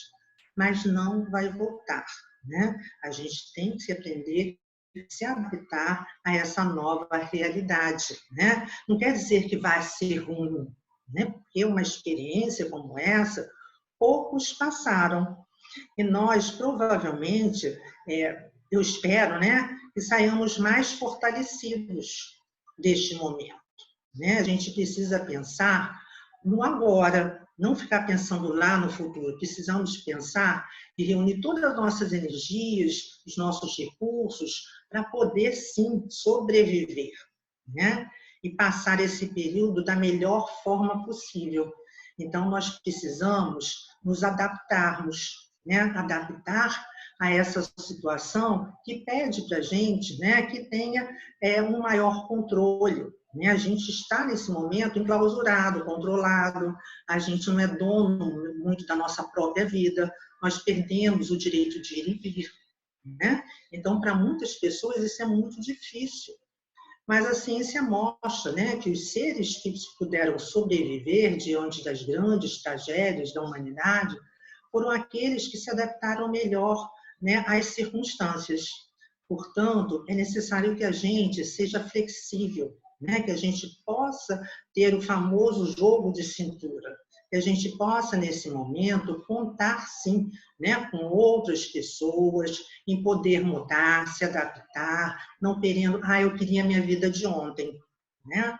mas não vai voltar, né? A gente tem que se aprender a se adaptar a essa nova realidade, né? Não quer dizer que vai ser ruim, né? Porque uma experiência como essa, poucos passaram. E nós, provavelmente, eu espero, né, que saiamos mais fortalecidos deste momento. Né? A gente precisa pensar no agora, não ficar pensando lá no futuro. Precisamos pensar e reunir todas as nossas energias, os nossos recursos, para poder, sim, sobreviver, né? E passar esse período da melhor forma possível. Então, nós precisamos nos adaptarmos, né? Adaptar a essa situação que pede para a gente, né, que tenha um maior controle. Né? A gente está, nesse momento, enclausurado, controlado, a gente não é dono muito da nossa própria vida, nós perdemos o direito de ir e vir. Né? Então, para muitas pessoas, isso é muito difícil. Mas a ciência mostra, né, que os seres que puderam sobreviver diante das grandes tragédias da humanidade foram aqueles que se adaptaram melhor, né, às circunstâncias. Portanto, é necessário que a gente seja flexível, né, que a gente possa ter o famoso jogo de cintura, que a gente possa, nesse momento, contar, sim, né, com outras pessoas, em poder mudar, se adaptar, não querendo, eu queria minha vida de ontem, né?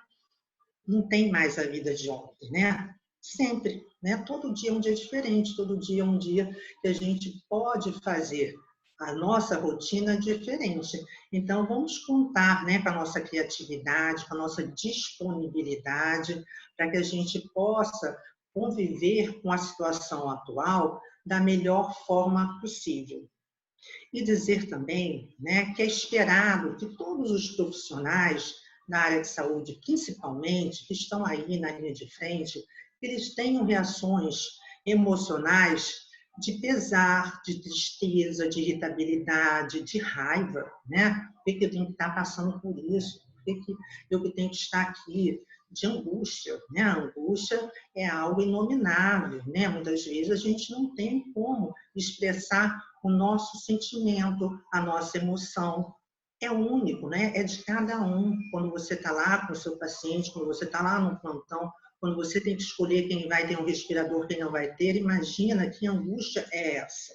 Não tem mais a vida de ontem, né? Sempre, né? Todo dia é um dia diferente, todo dia é um dia que a gente pode fazer a nossa rotina diferente. Então, vamos contar, né, com a nossa criatividade, com a nossa disponibilidade, para que a gente possa conviver com a situação atual da melhor forma possível. E dizer também, né, que é esperado que todos os profissionais na área de saúde, principalmente, que estão aí na linha de frente, eles tenham reações emocionais de pesar, de tristeza, de irritabilidade, de raiva, né? Por que eu tenho que estar passando por isso? Por que eu tenho que estar aqui? De angústia, né? A angústia é algo inominável, né? Muitas vezes a gente não tem como expressar o nosso sentimento, a nossa emoção. É único, né? É de cada um. Quando você está lá com o seu paciente, quando você está lá no plantão, quando você tem que escolher quem vai ter um respirador, quem não vai ter, imagina que angústia é essa.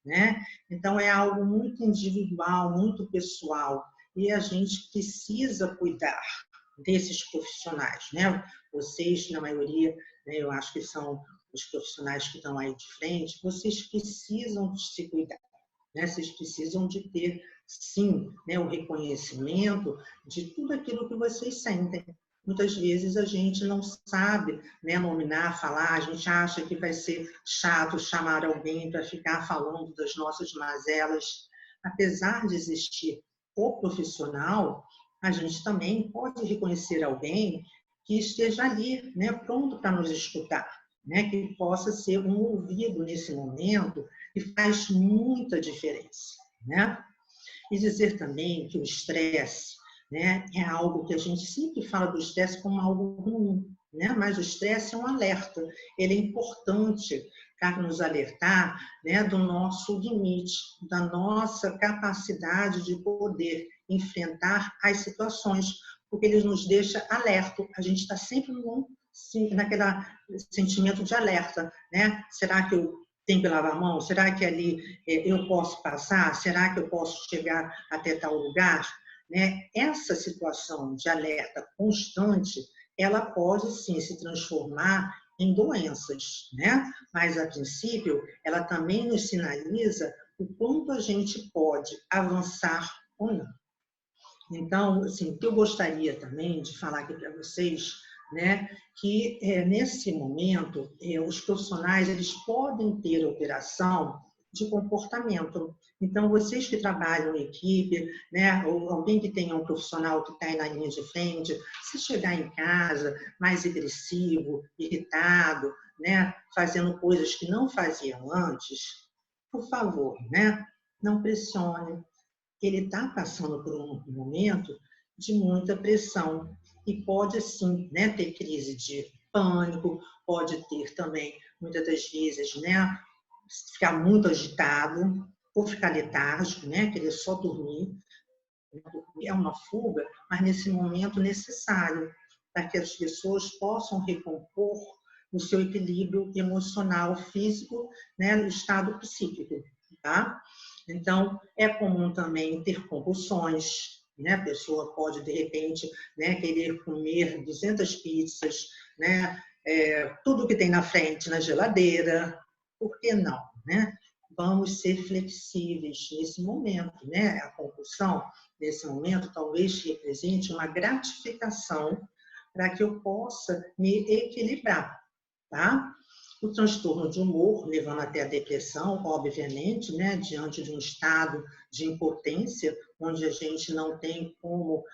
né? Então, é algo muito individual, muito pessoal, e a gente precisa cuidar desses profissionais, né? Vocês, na maioria, né, eu acho que são os profissionais que estão aí de frente, vocês precisam de se cuidar, né? Vocês precisam de ter, sim, né, o reconhecimento de tudo aquilo que vocês sentem. Muitas vezes a gente não sabe, né, nominar, falar, a gente acha que vai ser chato chamar alguém para ficar falando das nossas mazelas. Apesar de existir o profissional, a gente também pode reconhecer alguém que esteja ali, né, pronto para nos escutar, né, que possa ser um ouvido nesse momento, e faz muita diferença, né? E dizer também que o estresse, né, é algo que a gente sempre fala do estresse como algo ruim, né? Mas o estresse é um alerta, ele é importante para nos alertar, né, do nosso limite, da nossa capacidade de poder enfrentar as situações, porque ele nos deixa alerta, a gente está sempre naquele sentimento de alerta, né? Será que eu tenho que lavar a mão? Será que ali eu posso passar? Será que eu posso chegar até tal lugar? Né? Essa situação de alerta constante, ela pode sim se transformar em doenças, né? Mas a princípio, ela também nos sinaliza o quanto a gente pode avançar ou não. Então, assim, o que eu gostaria também de falar aqui para vocês, né, que nesse momento os profissionais eles podem ter alteração de comportamento. Então, vocês que trabalham em equipe, né, ou alguém que tenha um profissional que está aí na linha de frente, se chegar em casa mais agressivo, irritado, né, fazendo coisas que não faziam antes, por favor, né, não pressione. Ele está passando por um momento de muita pressão e pode, sim, né, ter crise de pânico, pode ter também, muitas das vezes, né, ficar muito agitado ou ficar letárgico, né, querer só dormir. É uma fuga, mas nesse momento necessário para que as pessoas possam recompor o seu equilíbrio emocional, físico, né, no estado psíquico, tá? Então, é comum também ter compulsões, né? A pessoa pode, de repente, né, querer comer 200 pizzas, né? Tudo que tem na frente, na geladeira, por que não, né? Vamos ser flexíveis nesse momento, né? A compulsão, nesse momento, talvez represente uma gratificação para que eu possa me equilibrar, tá? O transtorno de humor, levando até a depressão, obviamente, né, diante de um estado de impotência, onde a gente não tem como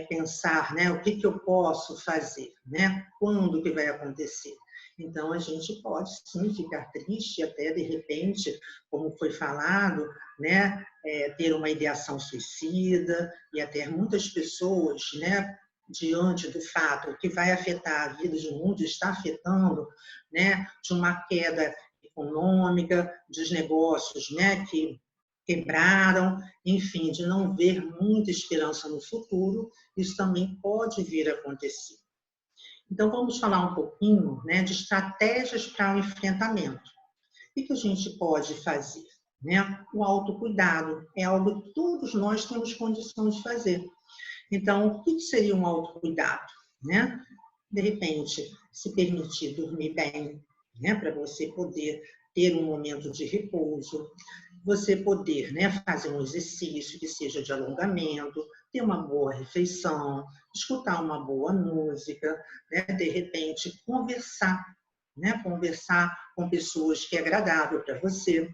pensar, né, o que eu posso fazer, né, quando que vai acontecer. Então, a gente pode sim ficar triste, até de repente, como foi falado, né, ter uma ideação suicida, e até muitas pessoas, né, diante do fato que vai afetar a vida de muitos, está afetando, né, de uma queda econômica, dos negócios, né, que quebraram, enfim, de não ver muita esperança no futuro, isso também pode vir a acontecer. Então, vamos falar um pouquinho, né, de estratégias para o enfrentamento. O que a gente pode fazer? Né? O autocuidado é algo que todos nós temos condições de fazer. Então, o que seria um autocuidado? Né? De repente, se permitir dormir bem, né? Para você poder ter um momento de repouso, você poder, né, fazer um exercício que seja de alongamento, ter uma boa refeição, escutar uma boa música, né? De repente, conversar, né? Conversar com pessoas que é agradável para você.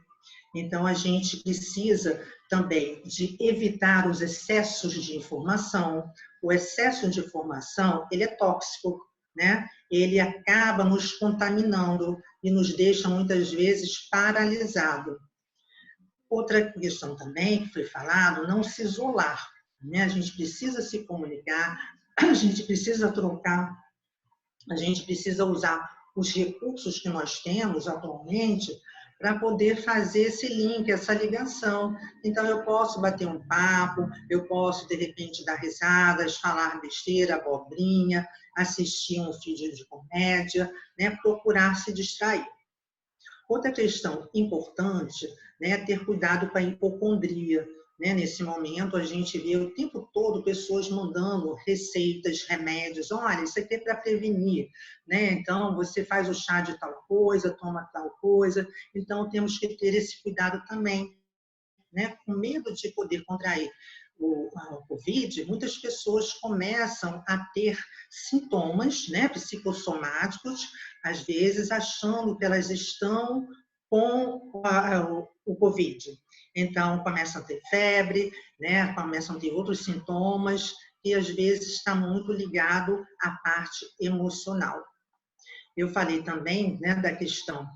Então, a gente precisa também de evitar os excessos de informação. O excesso de informação, ele é tóxico, né? Ele acaba nos contaminando e nos deixa, muitas vezes, paralisado. Outra questão também que foi falado, não se isolar, né? A gente precisa se comunicar, a gente precisa trocar, a gente precisa usar os recursos que nós temos atualmente para poder fazer esse link, essa ligação. Então, eu posso bater um papo, eu posso, de repente, dar risadas, falar besteira, abobrinha, assistir um vídeo de comédia, né? Procurar se distrair. Outra questão importante, né, é ter cuidado com a hipocondria. Né? Nesse momento, a gente vê o tempo todo pessoas mandando receitas, remédios. Olha, isso aqui é para prevenir. Né? Então, você faz o chá de tal coisa, toma tal coisa. Então, temos que ter esse cuidado também. Né? Com medo de poder contrair a Covid, muitas pessoas começam a ter sintomas, né, psicossomáticos, às vezes achando que elas estão com o Covid. Então, começam a ter febre, né, começam a ter outros sintomas, e às vezes está muito ligado à parte emocional. Eu falei também, né, da questão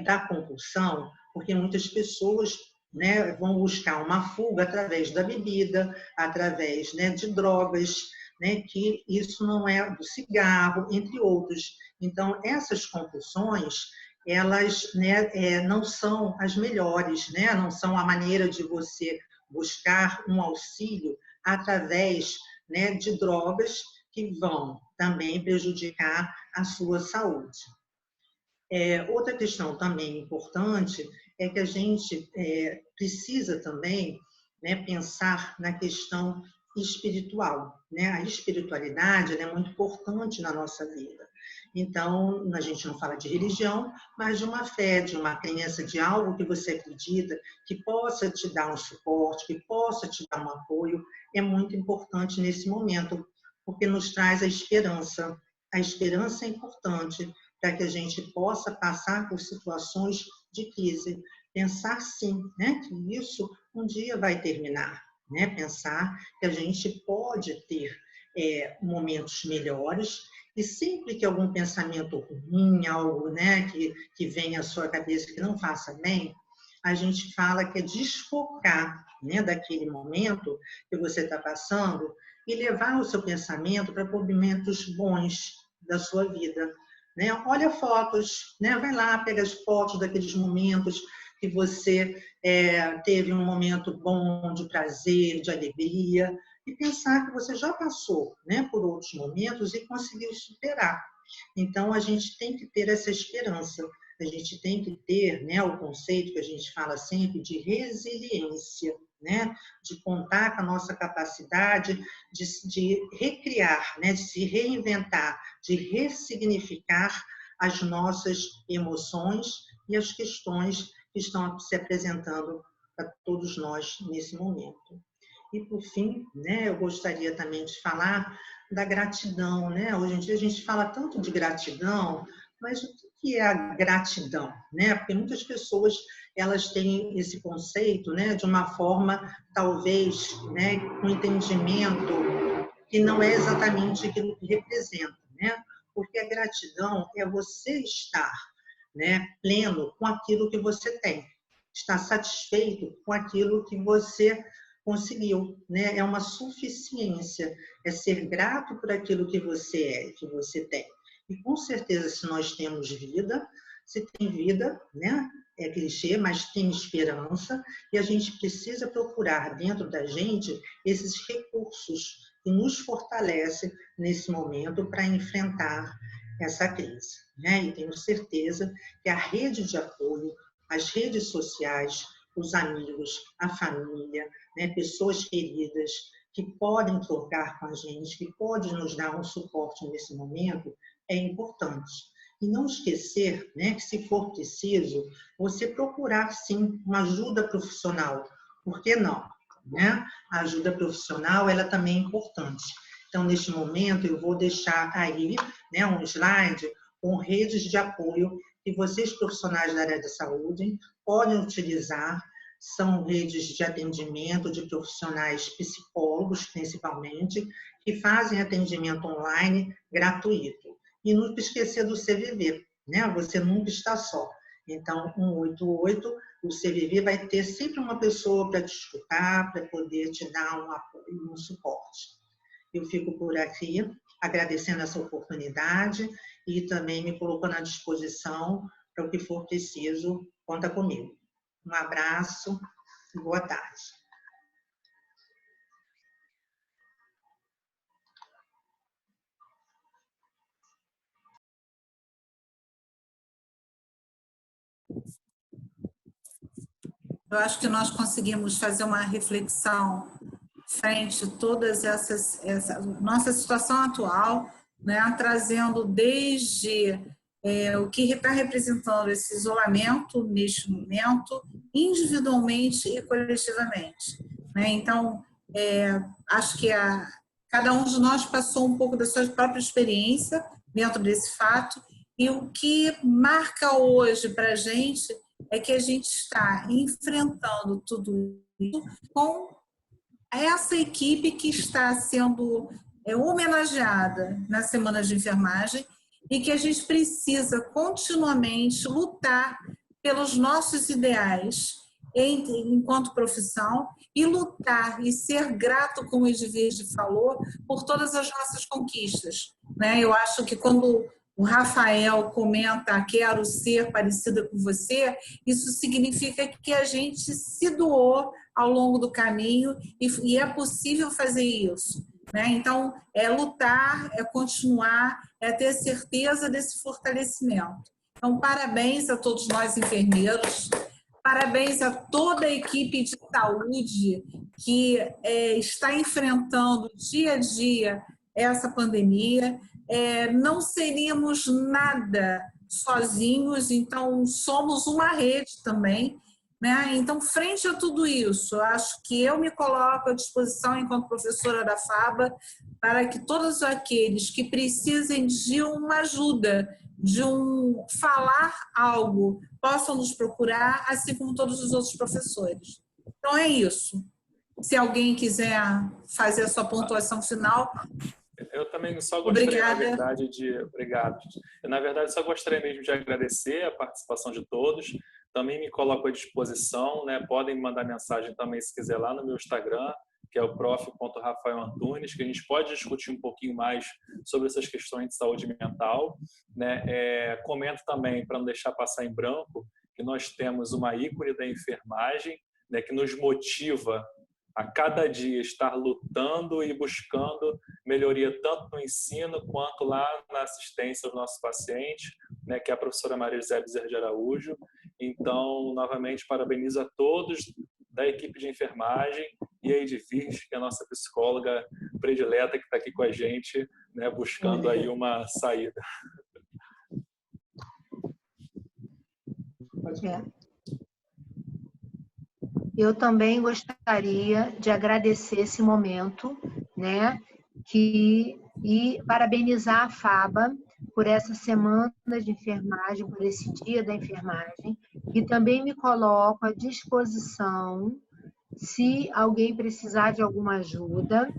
da compulsão, porque muitas pessoas, né, vão buscar uma fuga através da bebida, através, né, de drogas, né, que isso não é do cigarro, entre outros. Então, essas compulsões, elas, né, não são as melhores, né, não são a maneira de você buscar um auxílio através, né, de drogas que vão também prejudicar a sua saúde. Outra questão também importante é que a gente precisa também, né, pensar na questão espiritual. Né? A espiritualidade é muito importante na nossa vida. Então, a gente não fala de religião, mas de uma fé, de uma crença, de algo que você acredita, que possa te dar um suporte, que possa te dar um apoio, é muito importante nesse momento, porque nos traz a esperança. A esperança é importante para que a gente possa passar por situações de crise. Pensar, sim, né, que isso um dia vai terminar. Né? Pensar que a gente pode ter momentos melhores e sempre que algum pensamento ruim, algo, né, que vem à sua cabeça que não faça bem, a gente fala que é desfocar, né, daquele momento que você está passando e levar o seu pensamento para momentos bons da sua vida. Né? Olha fotos, né? Vai lá, pega as fotos daqueles momentos que você teve um momento bom de prazer, de alegria, e pensar que você já passou, né, por outros momentos e conseguiu superar. Então, a gente tem que ter essa esperança, a gente tem que ter, né, o conceito que a gente fala sempre de resiliência, né, de contar com a nossa capacidade de recriar, né, de se reinventar, de ressignificar as nossas emoções e as questões que estão se apresentando para todos nós nesse momento. E, por fim, né, eu gostaria também de falar da gratidão. Né? Hoje em dia a gente fala tanto de gratidão, mas o que é a gratidão? Né? Porque muitas pessoas elas têm esse conceito, né, de uma forma, talvez, né, com entendimento que não é exatamente aquilo que representa. Né? Porque a gratidão é você estar, né, pleno com aquilo que você tem, estar satisfeito com aquilo que você conseguiu, né? É uma suficiência, é ser grato por aquilo que você é, que você tem. E com certeza, se nós temos vida, se tem vida, né? É clichê, mas tem esperança, e a gente precisa procurar dentro da gente esses recursos que nos fortalecem nesse momento para enfrentar essa crise. Né? E tenho certeza que a rede de apoio, as redes sociais, os amigos, a família, né, pessoas queridas que podem trocar com a gente, que podem nos dar um suporte nesse momento, é importante. E não esquecer, né, que se for preciso, você procurar sim uma ajuda profissional. Por que não? Né? A ajuda profissional ela também é importante. Então, neste momento, eu vou deixar aí, né, um slide com redes de apoio que vocês, profissionais da área da saúde, podem utilizar. São redes de atendimento de profissionais psicólogos, principalmente, que fazem atendimento online gratuito. E nunca esquecer do CVV, né? Você nunca está só. Então, 188, o CVV vai ter sempre uma pessoa para te escutar, para poder te dar um apoio, um suporte. Eu fico por aqui, agradecendo essa oportunidade e também me colocando à disposição para o que for preciso, conta comigo. Um abraço e boa tarde. Eu acho que nós conseguimos fazer uma reflexão frente a todas essa nossa situação atual, né, trazendo desde o que está representando esse isolamento neste momento, individualmente e coletivamente, né? Então, acho que cada um de nós passou um pouco da sua própria experiência dentro desse fato, e o que marca hoje para a gente é que a gente está enfrentando tudo isso com essa equipe que está sendo homenageada na Semana de Enfermagem, e que a gente precisa continuamente lutar pelos nossos ideais enquanto profissão, e lutar e ser grato, como o Edvige falou, por todas as nossas conquistas, né? Eu acho que quando o Rafael comenta quero ser parecida com você, isso significa que a gente se doou ao longo do caminho, e é possível fazer isso, né? Então, é lutar, é continuar, é ter certeza desse fortalecimento. Então, parabéns a todos nós enfermeiros, parabéns a toda a equipe de saúde que está enfrentando dia a dia essa pandemia. Não seríamos nada sozinhos, então somos uma rede também, né? Então, frente a tudo isso, acho que eu me coloco à disposição, enquanto professora da FABA, para que todos aqueles que precisem de uma ajuda, de falar algo, possam nos procurar, assim como todos os outros professores. Então, é isso. Se alguém quiser fazer a sua pontuação final... Eu também só gostaria, Obrigada. na verdade, Obrigado. Eu, na verdade, só gostaria mesmo de agradecer a participação de todos. Também me coloco à disposição, né? Podem me mandar mensagem também, se quiser, lá no meu Instagram, que é o prof.rafaelantunes, que a gente pode discutir um pouquinho mais sobre essas questões de saúde mental, né? Comento também, para não deixar passar em branco, que nós temos uma ícone da enfermagem, né, que nos motiva a cada dia estar lutando e buscando melhoria tanto no ensino quanto lá na assistência aos nossos pacientes, né, que é a professora Maria José Bezerra de Araújo. Então, novamente, parabenizo a todos da equipe de enfermagem e a Edvige, que é a nossa psicóloga predileta, que está aqui com a gente, né, buscando aí uma saída. Eu também gostaria de agradecer esse momento, né, e parabenizar a FABA por essa semana de enfermagem, por esse dia da enfermagem, e também me coloco à disposição se alguém precisar de alguma ajuda,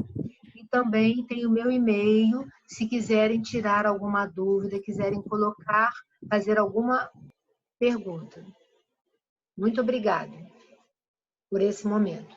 e também tem o meu e-mail, se quiserem tirar alguma dúvida, quiserem colocar, fazer alguma pergunta. Muito obrigada por esse momento.